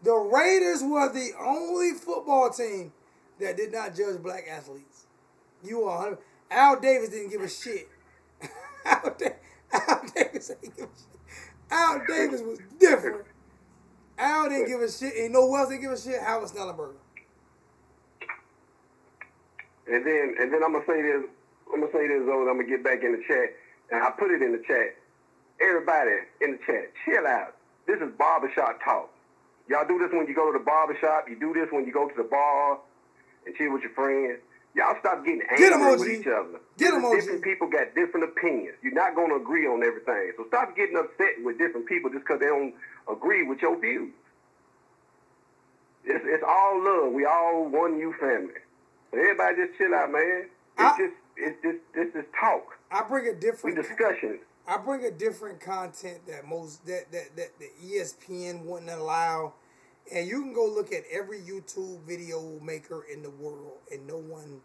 The Raiders were the only football team that did not judge black athletes. You are 100%. Al Davis didn't give a shit. Al Davis didn't give a shit. Al Davis was different. Al didn't give a shit. And you know who else didn't give a shit? Howard Snellenberger. And then I'm gonna say this. I'm gonna get back in the chat, and I put it in the chat. Everybody in the chat, chill out. This is barbershop talk. Y'all do this when you go to the barbershop. You do this when you go to the bar and chill with your friends. Y'all stop getting angry with each other. Different people got different opinions. You're not going to agree on everything. So stop getting upset with different people just because they don't agree with your views. It's all love. We all one you family. So everybody just chill out, man. This is talk. I bring a different discussion. I bring a different content that the ESPN wouldn't allow. And you can go look at every YouTube video maker in the world, and no one,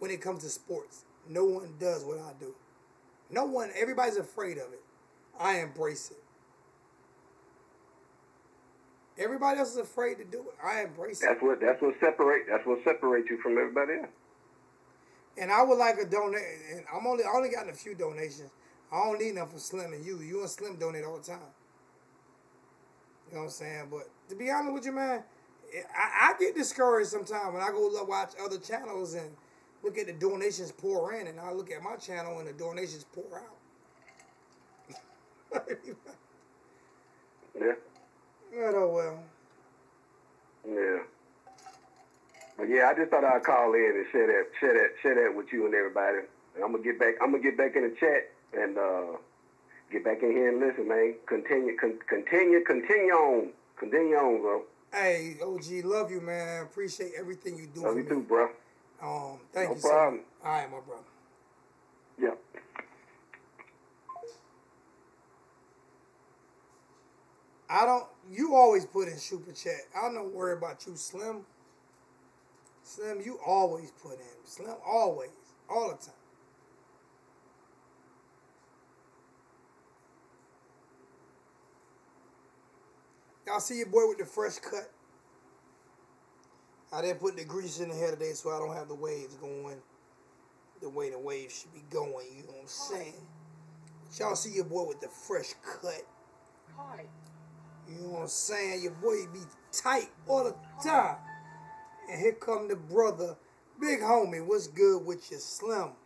when it comes to sports, no one does what I do. No one, everybody's afraid of it. I embrace it. Everybody else is afraid to do it. I embrace it. That's what separates you from everybody else. And I would like a donation. And I only gotten a few donations. I don't need nothing from Slim and you. You and Slim donate all the time. You know what I'm saying? But to be honest with you, man, I get discouraged sometimes when I go watch other channels and look at the donations pour in, and I look at my channel and the donations pour out. Yeah. But oh well. Yeah. But yeah, I just thought I'd call in and share that with you and everybody. And I'm gonna get back in the chat and get back in here and listen, man. Continue on, bro. Hey, OG, love you, man. Appreciate everything you do. Love for you me. too, bro. Thank No you, problem. sir. All right, my brother. Yeah. You always put in super chat. I don't worry about you, Slim. Slim, you always put in. Slim, always. All the time. Y'all see your boy with the fresh cut? I didn't put the grease in the hair today so I don't have the waves going the way the waves should be going. You know what I'm saying? But y'all see your boy with the fresh cut. You know what I'm saying? Your boy be tight all the time. And here come the brother, big homie. What's good with you, Slim?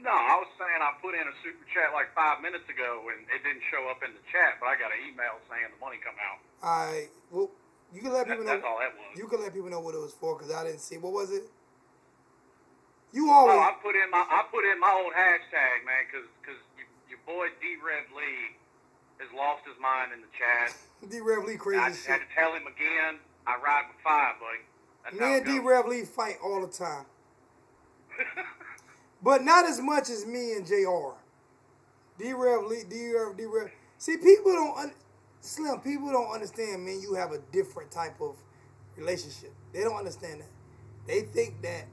No, I was saying I put in a super chat like 5 minutes ago and it didn't show up in the chat, but I got an email saying the money come out. All right. Well, you can let people know. That's all that was. You can let people know what it was for because I didn't see. What was it? You Oh, always. I put in my old hashtag, man, because your boy D-Rev Lee has lost his mind in the chat. D-Rev Lee crazy I shit. had to tell him again, I ride with 5, buddy. That's Me and D-Rev Lee fight all the time. But not as much as me and JR. D-Rev Lee, D-Rev. See, people don't, Slim, people don't understand, man, you have a different type of relationship. They don't understand that. They think that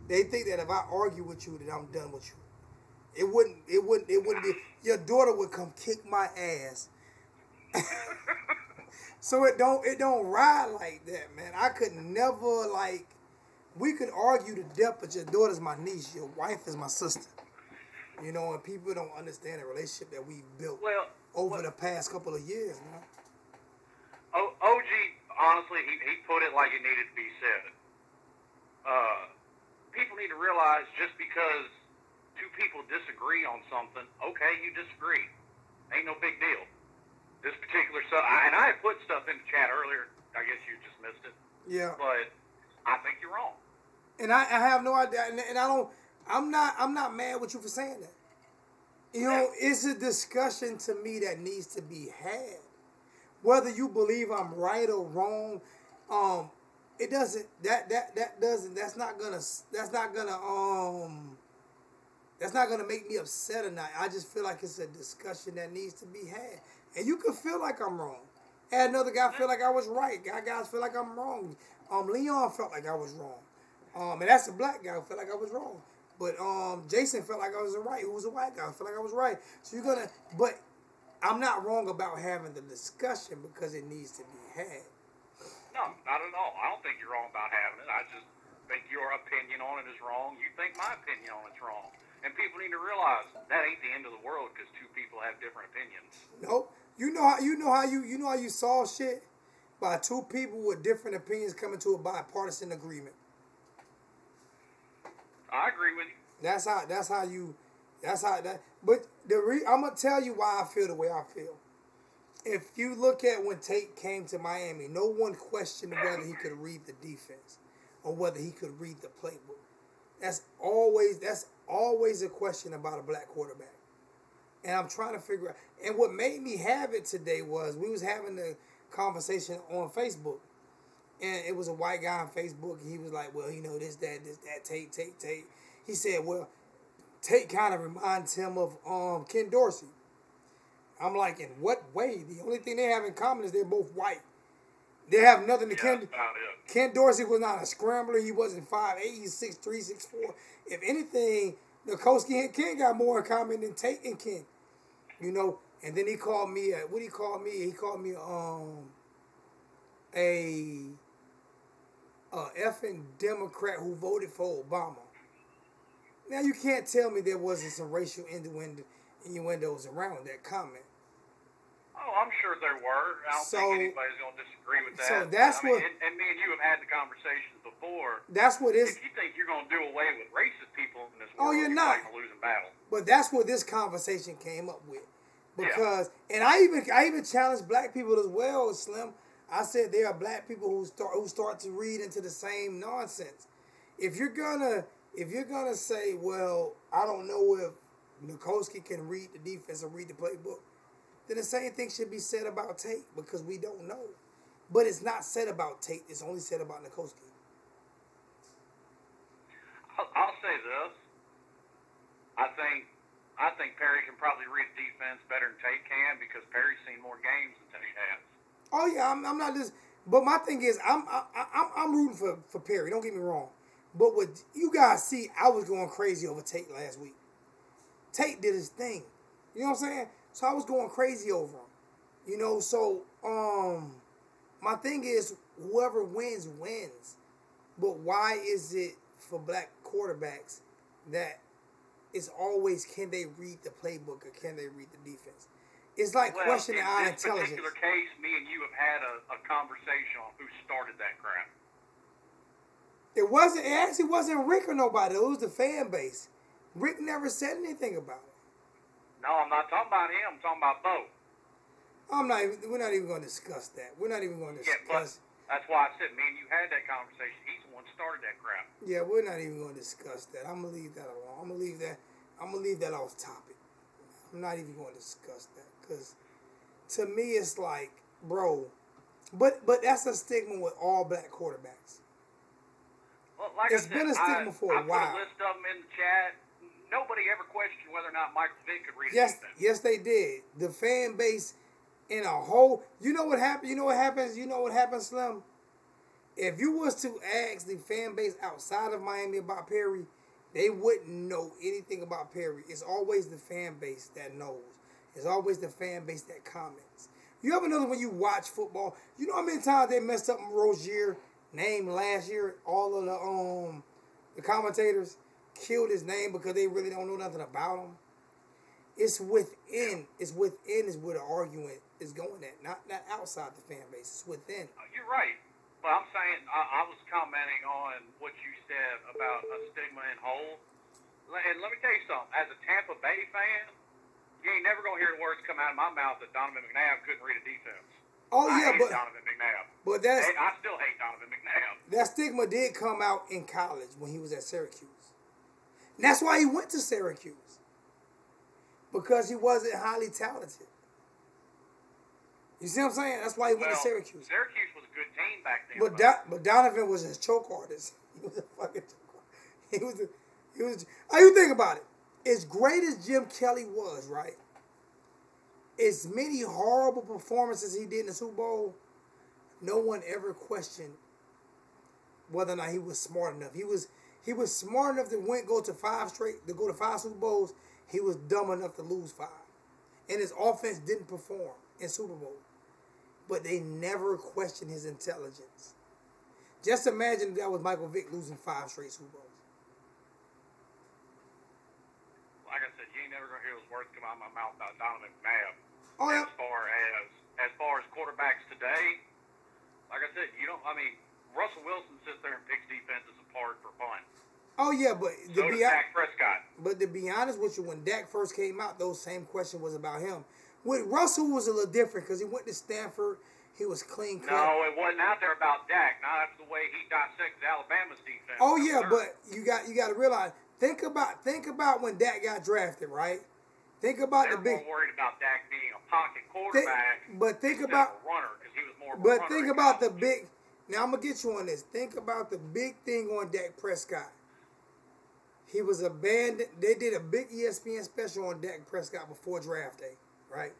if I argue with you, that I'm done with you. It wouldn't be, your daughter would come kick my ass. So it don't ride like that, man. I could never, like, we could argue to death, but your daughter's my niece, your wife is my sister. You know, and people don't understand the relationship that we've built over the past couple of years, man. OG, honestly, he put it like it needed to be said. People need to realize just because two people disagree on something, okay, you disagree. Ain't no big deal. This particular stuff, and I had put stuff in the chat earlier. I guess you just missed it. Yeah. But I think you're wrong. And I have no idea, and I'm not mad with you for saying that. You know, it's a discussion to me that needs to be had. Whether you believe I'm right or wrong, it doesn't. That's not gonna make me upset or not. I just feel like it's a discussion that needs to be had. And you can feel like I'm wrong. And another guy feel like I was right. Guys feel like I'm wrong. Leon felt like I was wrong. And that's a black guy who felt like I was wrong. But Jason felt like I was right. Who was a white guy? I felt like I was right. So but I'm not wrong about having the discussion because it needs to be had. No, not at all. I don't think you're wrong about having it. I just think your opinion on it is wrong. You think my opinion on it's wrong. And people need to realize that ain't the end of the world because two people have different opinions. Nope. You know how you solve shit by two people with different opinions coming to a bipartisan agreement. I agree with you. But I'm gonna tell you why I feel the way I feel. If you look at when Tate came to Miami, no one questioned whether he could read the defense or whether he could read the playbook. That's always a question about a black quarterback. And I'm trying to figure out. And what made me have it today was we was having a conversation on Facebook. And it was a white guy on Facebook. And he was like, well, you know, this, that, Tate. He said, well, Tate kind of reminds him of Ken Dorsey. I'm like, in what way? The only thing they have in common is they're both white. They have nothing to Ken Dorsey was not a scrambler. He wasn't 5'8". He's 6'3", 6'4". If anything, Nikoski and Ken got more in common than Tate and Ken. You know, and then he called me what he called me? He called me a effing Democrat who voted for Obama. Now you can't tell me there wasn't some racial innuendos around that comment. Oh Oh, I'm sure there were. I don't So- think anybody's going to disagree with that. so that's I mean, what- and me and you have had the conversations before. That's what is. If you think you're going to do away with racist people in this Oh, world, you're not. fighting a losing battle. But that's what this conversation came up with, because and I even challenged black people as well, Slim. I said there are black people who start to read into the same nonsense. If you're gonna say, well, I don't know if Nikoski can read the defense or read the playbook, then the same thing should be said about Tate, because we don't know. But it's not said about Tate. It's only said about Nikoski. I'll say this. I think Perry can probably read defense better than Tate can, because Perry's seen more games than Tate has. Oh yeah, I'm not just. But my thing is, I'm rooting for Perry. Don't get me wrong. But what you guys see, I was going crazy over Tate last week. Tate did his thing. You know what I'm saying? So I was going crazy over him. You know, so my thing is, whoever wins wins. But why is it for black quarterbacks that it's always, can they read the playbook or can they read the defense? It's like questioning our intelligence. In this particular case, me and you have had a conversation on who started that crap. It actually wasn't Rick or nobody. It was the fan base. Rick never said anything about it. No, I'm not talking about him. I'm talking about Bo. We're not even going to discuss that. We're not even going to Yeah, but discuss. that's why I said me and you had that conversation. He's the one that started that crap. Yeah, we're not even going to discuss that. I'm gonna leave that alone. I'm gonna leave that off topic. I'm not even going to discuss that, because to me it's like, bro. But that's a stigma with all black quarterbacks. Well, like It's I said, been a stigma for a while. I put a list of them in the chat. Nobody ever questioned whether or not Michael Vick could read a Yes, defense. yes, they did. The fan base in a whole. You know what happened? You know what happens? You know what happens, Slim? If you was to ask the fan base outside of Miami about Perry, they wouldn't know anything about Perry. It's always the fan base that knows. It's always the fan base that comments. You ever notice when you watch football, you know how many times they messed up Rozier name last year? All of the commentators killed his name because they really don't know nothing about him. It's within. It's within is where the argument is going at. Not outside the fan base. It's within. You're right. But I'm saying, I was commenting on what you said about a stigma in whole. And let me tell you something. As a Tampa Bay fan, you ain't never going to hear the words come out of my mouth that Donovan McNabb couldn't read a defense. Oh I yeah, hate but Donovan McNabb. but I still hate Donovan McNabb. that stigma did come out in college when he was at Syracuse. And that's why he went to Syracuse, because he wasn't highly talented. You see what I'm saying? That's why he went to Syracuse. Syracuse was a good team back then. But Donovan was his choke artist. He was a fucking choke artist. He was. How you think about it? As great as Jim Kelly was, right? As many horrible performances he did in the Super Bowl, no one ever questioned whether or not he was smart enough. He was smart enough to go to 5 Super Bowls. He was dumb enough to lose 5. And his offense didn't perform in Super Bowl. But they never questioned his intelligence. Just imagine if that was Michael Vick losing 5 straight Super Bowls. Like I said, you ain't never gonna hear those words come out of my mouth about Donovan McNabb. Oh yeah. As far as quarterbacks today, like I said, Russell Wilson sits there and picks defenses apart for fun. Oh yeah, but So does Dak Prescott. But to be honest with you, when Dak first came out, those same question was about him. With Russell was a little different because he went to Stanford. He was clean cut. No, it wasn't out there about Dak. Now that's the way he dissected Alabama's defense. Oh yeah, but you got to realize. Think about when Dak got drafted, right? Think about They're the big. more worried about Dak being a pocket quarterback. Think instead about of a runner, because he was more. Of a But runner think in about the college. big. Now I'm gonna get you on this. Think about the big thing on Dak Prescott. He was abandoned. They did a big ESPN special on Dak Prescott before draft day, right?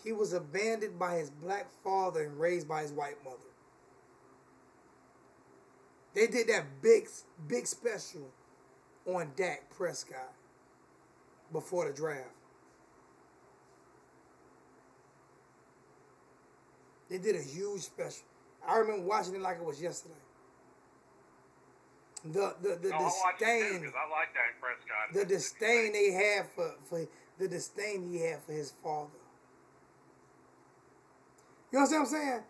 He was abandoned by his black father and raised by his white mother. They did that big special on Dak Prescott before the draft. They did a huge special. I remember watching it like it was yesterday. The disdain, because I like Dak Prescott. the disdain they had for the disdain he had for his father. You understand what I'm saying?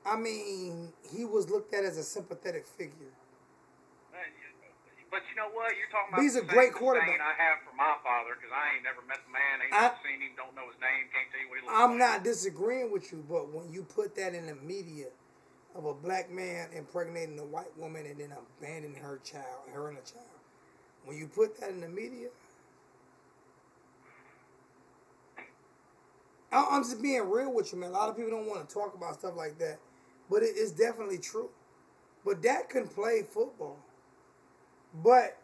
I mean, he was looked at as a sympathetic figure. But you know what? You're talking about He's the a great same quarterback. disdain I have for my father because I ain't never met the man, ain't never seen him, don't know his name, can't tell you what he looks like. I'm not disagreeing with you, but when you put that in the media of a black man impregnating a white woman and then abandoning her and a child, when you put that in the media, I'm just being real with you, man. A lot of people don't want to talk about stuff like that, but it is definitely true. But Dak can play football. But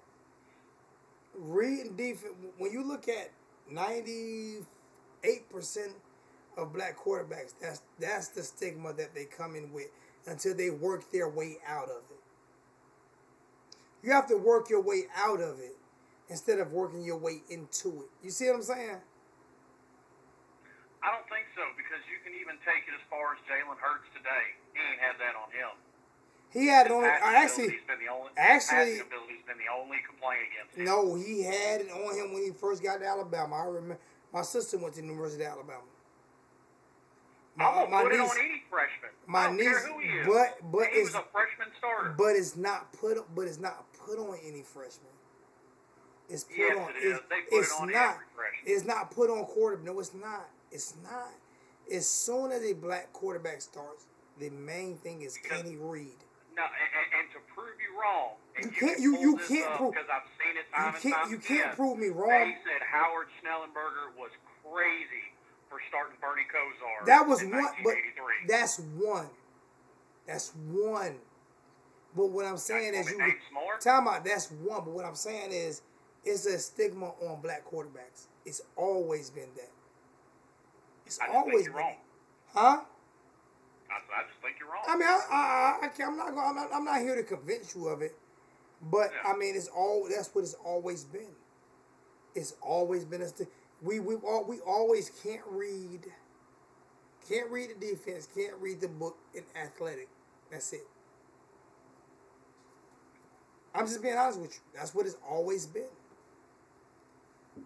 reading defense, when you look at 98% of black quarterbacks, that's the stigma that they come in with until they work their way out of it. You have to work your way out of it instead of working your way into it. You see what I'm saying? I don't think so because you can even take it as far as Jalen Hurts today. He ain't had that on him. He had only passing ability's been the only complaint against him. No, he had it on him when he first got to Alabama. I remember my sister went to the University of Alabama. I'm gonna put it on any freshman. I don't care who he is. But he was a freshman starter. But it's not put on any freshman. It's put yes, on. It is. They put it on every freshman. It's not put on quarterback. No, it's not. It's not. As soon as a black quarterback starts, the main thing is can he read? No, and to prove you wrong, you can't prove because I've seen it time and time again. You can't prove me wrong. They said Howard Schnellenberger was crazy for starting Bernie Kosar. That was in one, but 1983. that's one. That's one. But what I'm saying is time out. That's one. But what I'm saying is, it's a stigma on black quarterbacks. It's always been that. It's always been. Wrong. Huh? I just think you're wrong. I mean, I'm not here to convince you of it, but yeah. I mean, that's what it's always been. It's always been we always can't read the defense, can't read the book in athletic. That's it. I'm just being honest with you. That's what it's always been.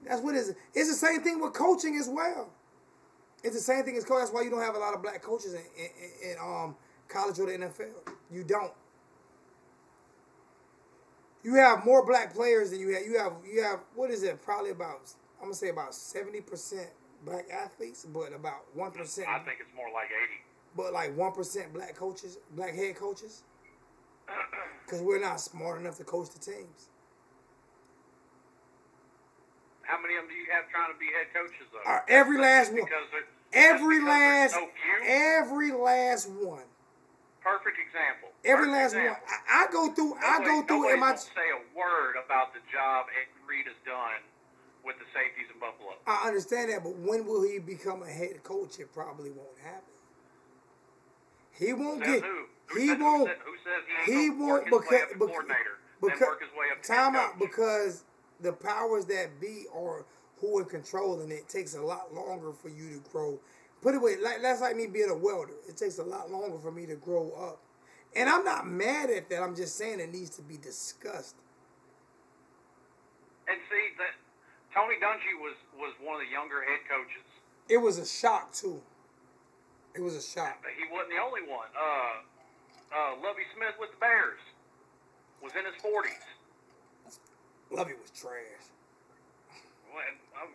That's what it is. It's the same thing with coaching as well. It's the same thing as coach. That's why you don't have a lot of black coaches in college or the NFL. You don't. You have more black players than you have. You have what is it? Probably about, I'm gonna say about 70% black athletes, but about 1%. I think it's more like 80. But like 1% black coaches, black head coaches, because we're not smart enough to coach the teams. How many of them do you have trying to be head coaches though? Every last one. Every last one. Perfect example. Every last one. I go through in my. Say a word about the job Ed Reed has done with the safeties in Buffalo. I understand that, but when will he become a head coach? It probably won't happen. He won't get. He won't. Who says he won't work his way up to coordinator and work his way up to time head out coach? Because the powers that be are who are controlling it. Takes a lot longer for you to grow. Put it away. That's like me being a welder. It takes a lot longer for me to grow up. And I'm not mad at that. I'm just saying it needs to be discussed. And see, that Tony Dungy was one of the younger head coaches. It was a shock, too. It was a shock. But he wasn't the only one. Lovie Smith with the Bears was in his 40s. Lovie was trash.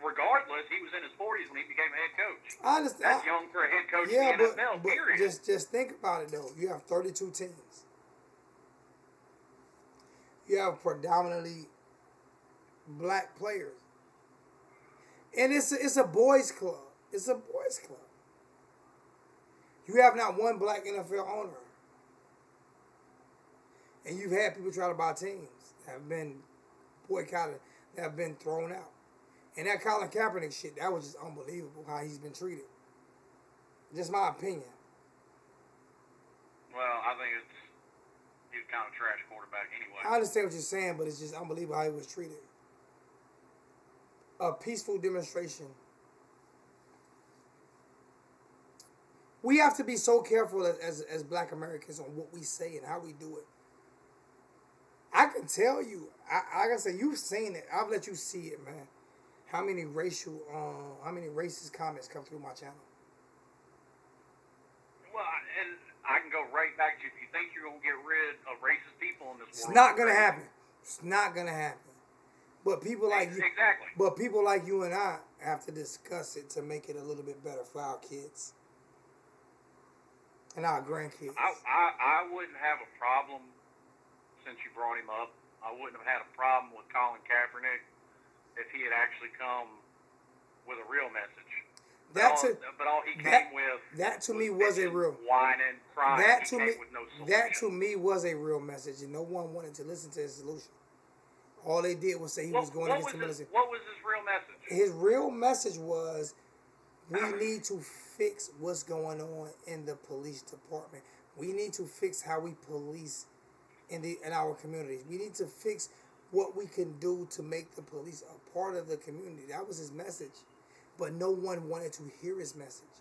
Regardless, he was in his 40s when he became a head coach. I understand. That's young for a head coach in the NFL, period. Just think about it, though. You have 32 teams. You have predominantly black players. And it's a boys' club. It's a boys' club. You have not one black NFL owner. And you've had people try to buy teams that have been boycotted, that have been thrown out. And that Colin Kaepernick shit, that was just unbelievable how he's been treated. Just my opinion. Well, I think he's kind of a trash quarterback anyway. I understand what you're saying, but it's just unbelievable how he was treated. A peaceful demonstration. We have to be so careful as black Americans on what we say and how we do it. I can tell you, like I said, you've seen it. I've let you see it, man. How many racist comments come through my channel? It's not gonna happen. It's not gonna happen. But people like you, Exactly. but people like you and I have to discuss it to make it a little bit better for our kids and our grandkids. I wouldn't have a problem, since you brought him up, I wouldn't have had a problem with Colin Kaepernick if he had actually come with a real message. But all he came with that to me was a real whining, crying. that he to came me with no solution. that to me was a real message, and no one wanted to listen to his solution. All they did was say he was going against the military. What was his real message? His real message was, we need to fix what's going on in the police department. We need to fix how we police in our communities. We need to fix what we can do to make the police a part of the community. That was his message. But no one wanted to hear his message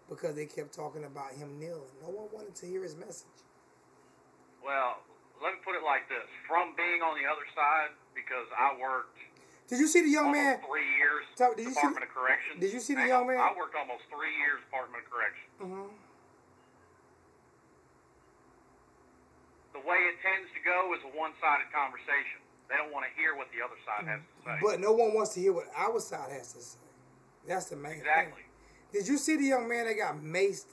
because they kept talking about him kneeling. No one wanted to hear his message. Well, let me put it like this. From being on the other side, because I worked Did you see the young man? 3 years Did you Department of Corrections. Did you see the young man? I worked almost 3 years Department of Corrections. Mm-hmm. The way it tends to go is a one-sided conversation. They don't want to hear what the other side has to say. But no one wants to hear what our side has to say. That's the main Exactly. thing. Did you see the young man that got maced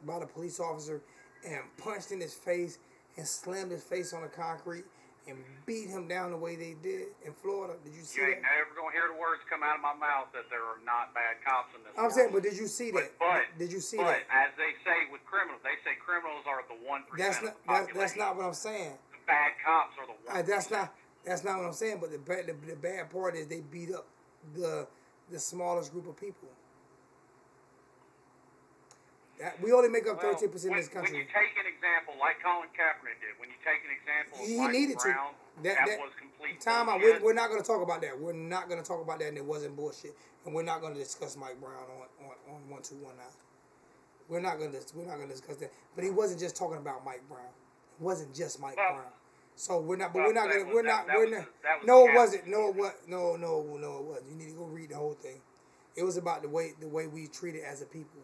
by the police officer and punched in his face and slammed his face on the concrete and beat him down the way they did in Florida? Did you see You ain't that? never going to hear the words come out of my mouth that there are not bad cops in this I'm world. saying, but did you see that? But did you see but that? as they say with criminals, they say criminals are the 1% That's of not the population. that's not what I'm saying. The bad cops are the 1%. That's not what I'm saying. But the bad part is they beat up the smallest group of people. We only make up 13% in this country. When you take an example like Colin Kaepernick did, when you take an example of He Michael needed to. Brown, that was complete Time out. bullshit. We're not going to talk about that. We're not going to talk about that, and it wasn't bullshit. And we're not going to discuss Mike Brown on 1219. We're not going to discuss that. But he wasn't just talking about Mike Brown. It wasn't just Mike Brown. So we're not. But Well, we're not going to. We're not. that We're was not. the- that was No, the it wasn't. captain. No, it was. No, it wasn't. You need to go read the whole thing. It was about the way we treat it as a people.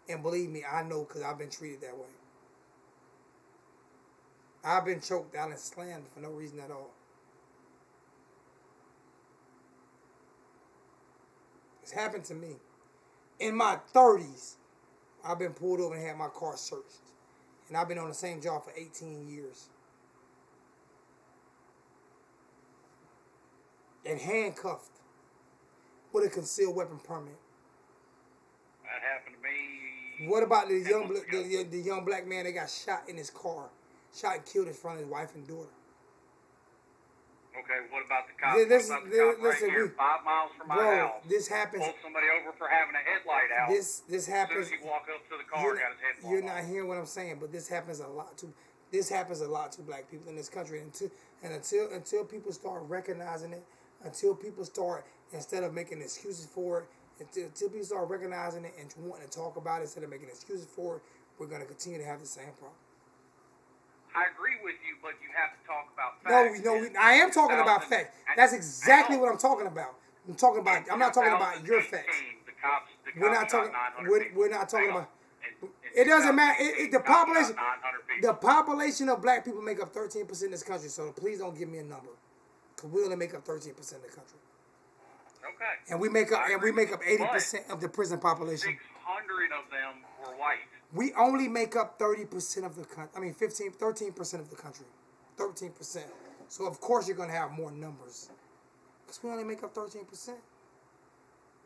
And believe me, I know because I've been treated that way. I've been choked out and slammed for no reason at all. It's happened to me. In my 30s, I've been pulled over and had my car searched. And I've been on the same job for 18 years. And handcuffed with a concealed weapon permit. That happened to me. What about the young black man that got shot in his car? Shot and killed in front of his wife and daughter. Okay, what about the cop? Listen, what about the cop listen, right here, 5 miles from my house? This happens. Pulled somebody over for having a headlight out. This As happens. soon as he walked up to the car, got his head blown You're off. not hearing what I'm saying, but this happens a lot to black people in this country. Until people start recognizing it, until people start, instead of making excuses for it, until people start recognizing it and wanting to talk about it instead of making excuses for it, we're going to continue to have the same problem. I agree with you, but you have to talk about facts. No, I am talking about facts. That's exactly what I'm talking about. I'm not talking about your facts. The cops We're not shot talking. 900 people. We're not talking Hang on. about. In It doesn't matter. 2018, The cops shot population. 900 people. The population of black people make up 13% in this country. So please don't give me a number, because we only make up 13% of the country. Okay. And we make up 80% of the prison population. 600 of them were white. We only make up 30% of the country. I mean, 13% of the country. 13%. So of course you're gonna have more numbers, because we only make up 13%.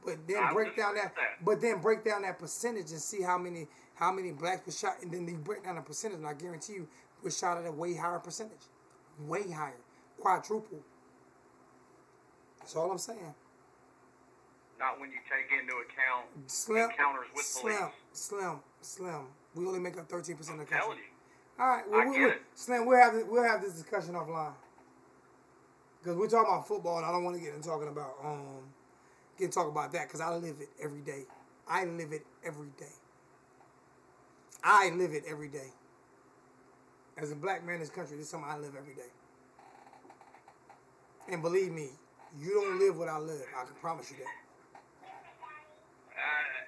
But then break down that percentage and see how many blacks were shot, and then you break down the percentage, and I guarantee you we're shot at a way higher percentage, way higher, quadruple. That's all I'm saying. Not when you take into account encounters with police. Slim. We only make up 13% of the I'm country. telling you. All right, I get it. Slim, we'll have this discussion offline, because we're talking about football, and I don't want to get into talking about that, because I live it every day. I live it every day. As a black man in this country, this is something I live every day. And believe me, you don't live what I live. I can promise you that.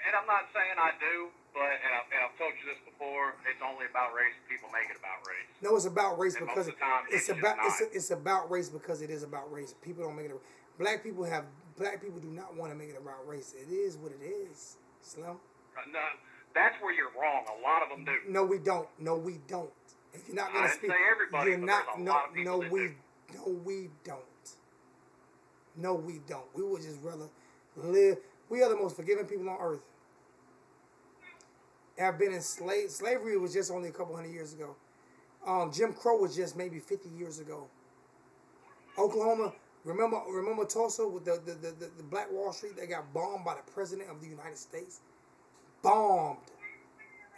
And I'm not saying I do, But and I've told you this before. It's only about race. People make it about race. No, it's about race And because most of the time, it's just about not. it's about race because it is about race. People don't make it. Black people do not want to make it about race. It is what it is, Slim. No, that's where you're wrong. A lot of them do. No, we don't. No, we don't. If you're not gonna I didn't speak, say everybody, you're but not. there's a No, lot of people no, that we, do. no, we don't. No, we don't. We would just rather live. We are the most forgiving people on earth. Have been enslaved. Slavery was just only a couple hundred years ago. Jim Crow was just maybe 50 years ago. Oklahoma, remember Tulsa with the Black Wall Street that got bombed by the President of the United States? Bombed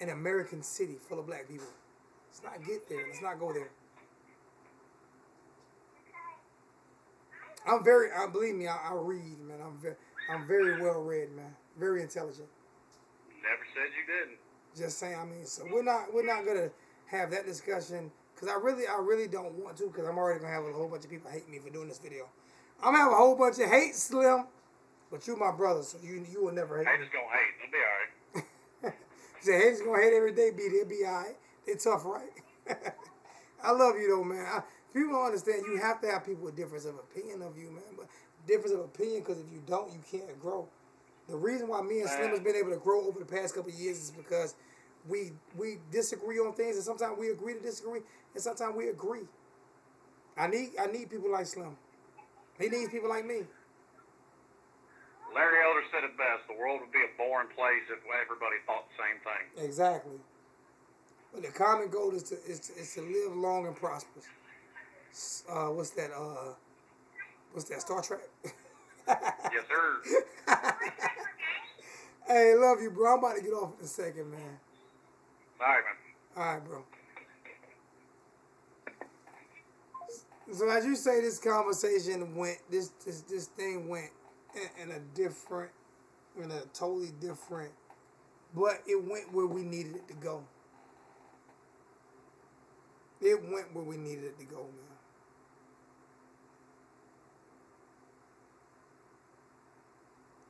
an American city full of black people. Let's not get there. Let's not go there. Believe me, I read, man. I'm very well read, man. Very intelligent. Never said you didn't. Just saying, I mean, so we're not gonna have that discussion because I really don't want to because I'm already gonna have a whole bunch of people hate me for doing this video. I'm gonna have a whole bunch of hate, Slim, but you my brother, so you will never hate me. Haters gonna hate. They'll be alright. Say haters gonna hate every day, they'll be alright. They tough, right? I love you though, man. People don't understand. You have to have people with difference of opinion of you, man. But difference of opinion because if you don't, you can't grow. The reason why me and Slim has been able to grow over the past couple of years is because we disagree on things, and sometimes we agree to disagree, and sometimes we agree. I need people like Slim. He needs people like me. Larry Elder said it best. The world would be a boring place if everybody thought the same thing. Exactly. But the common goal is to live long and prosperous. What's that? Star Trek? Yes, sir. Hey, love you, bro. I'm about to get off in a second, man. All right, man. All right, bro. So as you say, this conversation went, this thing went in a totally different, but it went where we needed it to go. It went where we needed it to go, man.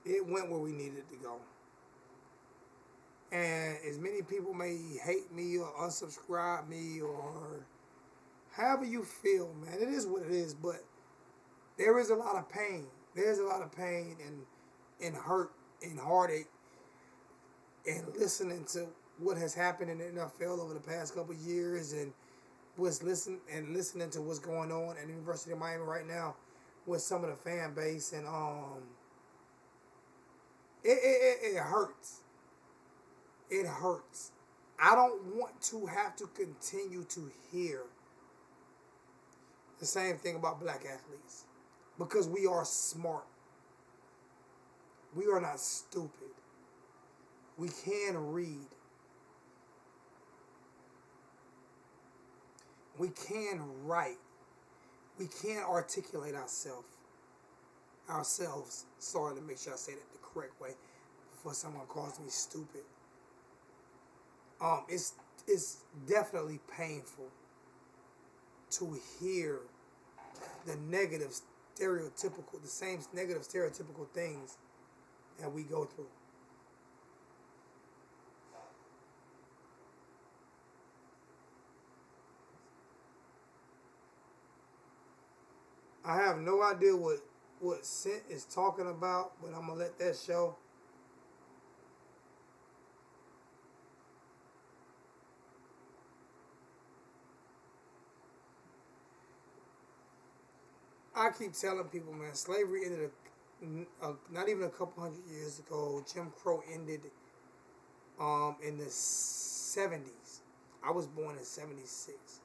It went where we needed it to go. And as many people may hate me or unsubscribe me or however you feel, man, it is what it is. But there is a lot of pain. There's a lot of pain and hurt and heartache and listening to what has happened in the NFL over the past couple of years and listening to what's going on at the University of Miami right now with some of the fan base and it hurts. It hurts. I don't want to have to continue to hear the same thing about black athletes because we are smart. We are not stupid. We can read. We can write. We can articulate ourselves. Sorry to make sure I say that the correct way before someone calls me stupid. It's definitely painful to hear the same negative stereotypical things that we go through. I have no idea what Scent is talking about, but I'm gonna let that show. I keep telling people, man, slavery ended not even a couple hundred years ago. Jim Crow ended in the 70s. I was born in 76.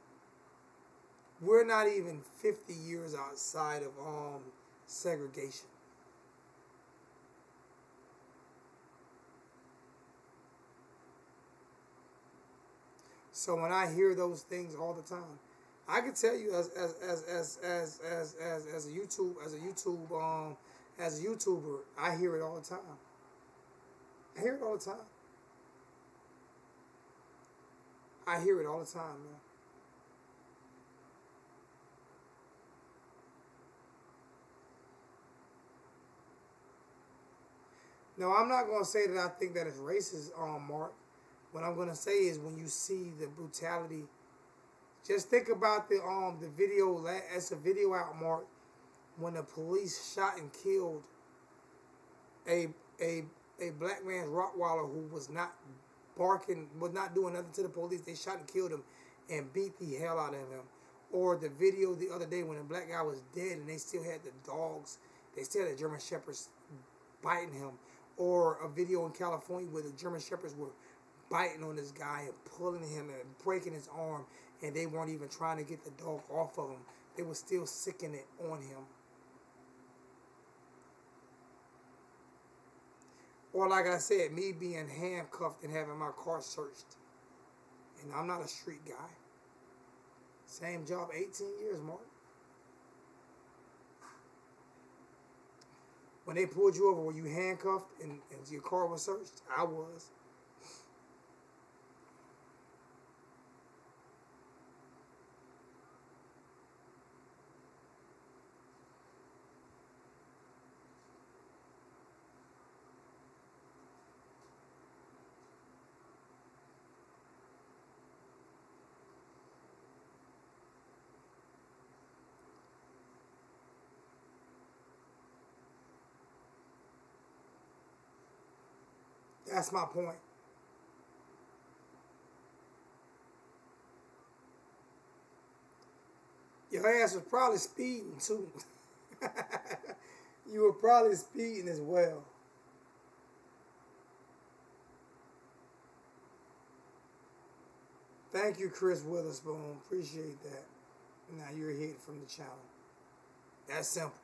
We're not even 50 years outside of segregation. So when I hear those things all the time, I can tell you as a YouTuber, I hear it all the time. I hear it all the time. I hear it all the time, man. No, I'm not gonna say that I think that it's racist, Mark. What I'm gonna say is when you see the brutality, just think about the video. It's a video out, Mark, when the police shot and killed a black man's Rottweiler who was not barking, was not doing nothing to the police. They shot and killed him and beat the hell out of him. Or the video the other day when a black guy was dead and they still had the dogs, they still had the German Shepherds biting him. Or a video in California where the German Shepherds were biting on this guy and pulling him and breaking his arm, and they weren't even trying to get the dog off of him. They were still sicking it on him. Or like I said, me being handcuffed and having my car searched. And I'm not a street guy. Same job, 18 years, Mark. When they pulled you over, were you handcuffed and your car was searched? I was. That's my point. Your ass was probably speeding too. You were probably speeding as well. Thank you, Chris Witherspoon. Appreciate that. Now you're hit from the channel. That's simple.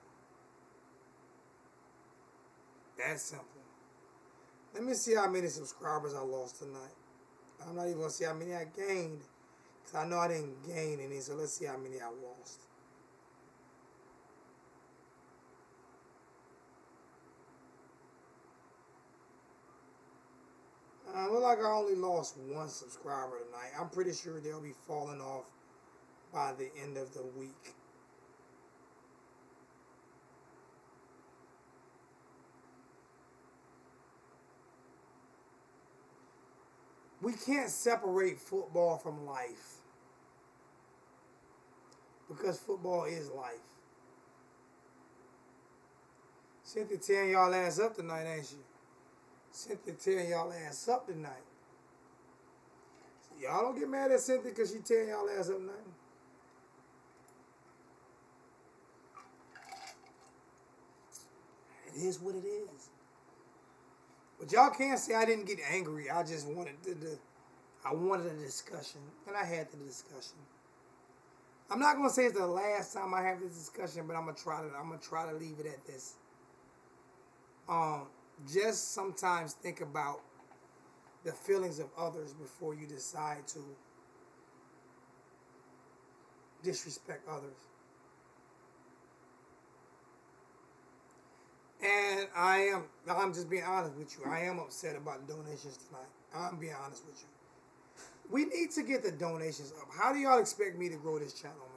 That's simple. Let me see how many subscribers I lost tonight. I'm not even going to see how many I gained, because I know I didn't gain any, so let's see how many I lost. Look like I only lost one subscriber tonight. I'm pretty sure they'll be falling off by the end of the week. We can't separate football from life, because football is life. Cynthia tearing y'all ass up tonight, ain't she? Cynthia tearing y'all ass up tonight. Y'all don't get mad at Cynthia because she tearing y'all ass up tonight. It is what it is. But y'all can't say I didn't get angry. I just wanted I wanted a discussion, and I had the discussion. I'm not gonna say it's the last time I have this discussion, but I'm gonna try to leave it at this. Just sometimes think about the feelings of others before you decide to disrespect others. And I'm just being honest with you. I am upset about the donations tonight. I'm being honest with you. We need to get the donations up. How do y'all expect me to grow this channel, man?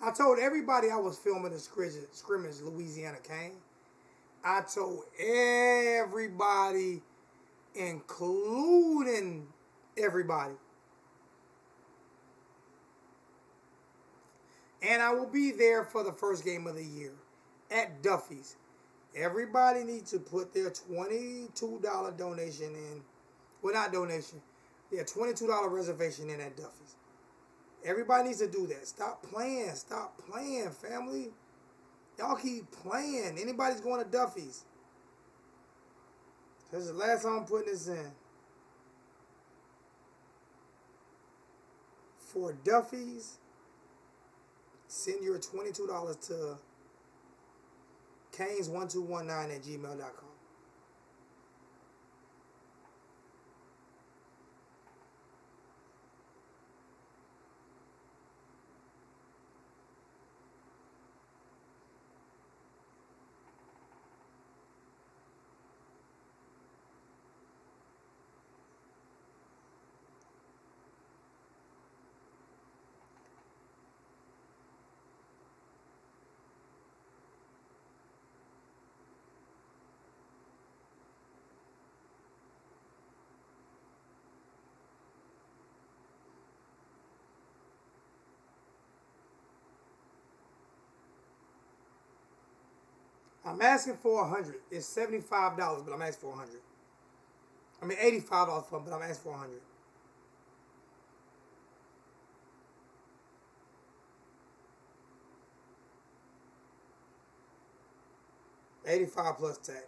I told everybody I was filming the scrimmage Louisiana Kane. I told everybody, including everybody. And I will be there for the first game of the year at Duffy's. Everybody needs to put their $22 donation in. Well, not donation. Their $22 reservation in at Duffy's. Everybody needs to do that. Stop playing. Stop playing, family. Y'all keep playing. Anybody's going to Duffy's. This is the last time I'm putting this in. For Duffy's, send your $22 to canes1219@gmail.com. I'm asking for 100. It's $75, but I'm asking for 100. I mean $85 for them, but I'm asking for 100. $85 plus tax.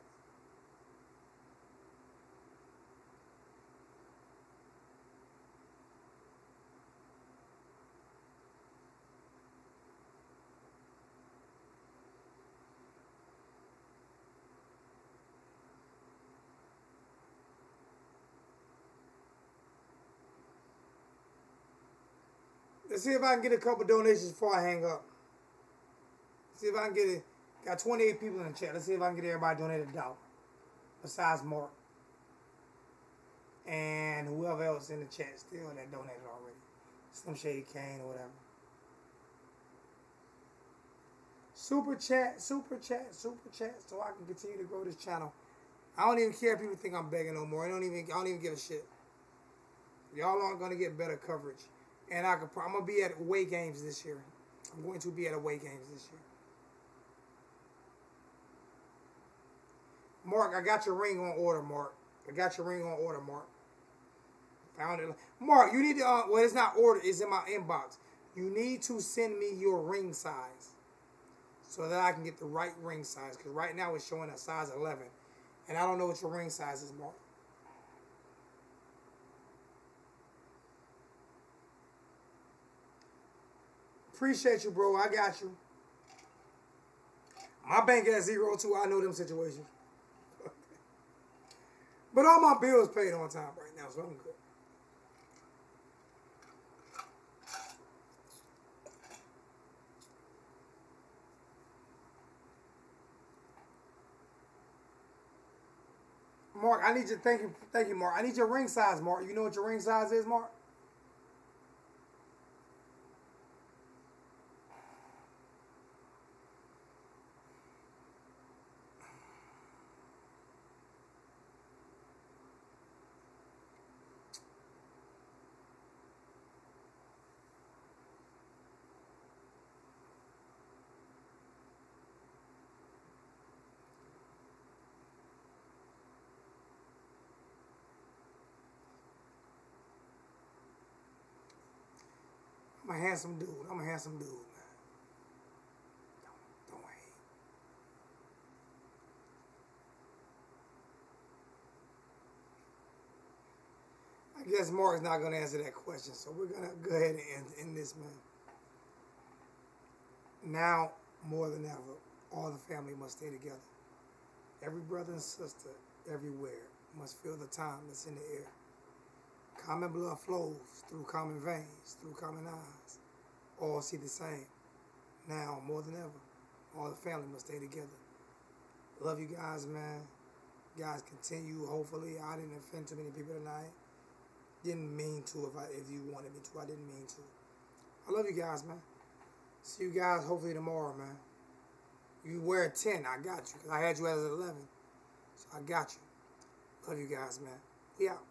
Let's see if I can get a couple donations before I hang up. See if I can get it. Got 28 people in the chat. Let's see if I can get everybody donated $1. Besides Mark. And whoever else in the chat still that donated already. Slim Shady Kane or whatever. Super chat, super chat, super chat, so I can continue to grow this channel. I don't even care if people think I'm begging no more. I don't even give a shit. Y'all aren't gonna get better coverage. And I'm gonna be at away games this year. I'm going to be at away games this year. Mark, I got your ring on order, Mark. I got your ring on order, Mark. Found it. Mark, you need to, well, it's not ordered. It's in my inbox. You need to send me your ring size so that I can get the right ring size. Because right now it's showing a size 11. And I don't know what your ring size is, Mark. Appreciate you, bro. I got you. My bank at 0 too. I know them situations. But all my bills paid on time right now, so I'm good. Mark, I need you. Thank you, Mark. I need your ring size, Mark. You know what your ring size is, Mark? I'm a handsome dude. I'm a handsome dude, man. Don't hate. I guess Mark's not going to answer that question, so we're going to go ahead and end this, man. Now, more than ever, all the family must stay together. Every brother and sister, everywhere, must feel the time that's in the air. Common blood flows through common veins, through common eyes. All see the same. Now, more than ever, all the family must stay together. Love you guys, man. You guys continue. Hopefully, I didn't offend too many people tonight. Didn't mean to. If you wanted me to, I didn't mean to. I love you guys, man. See you guys hopefully tomorrow, man. You wear a 10, I got you. I had you as an 11, so I got you. Love you guys, man. We out.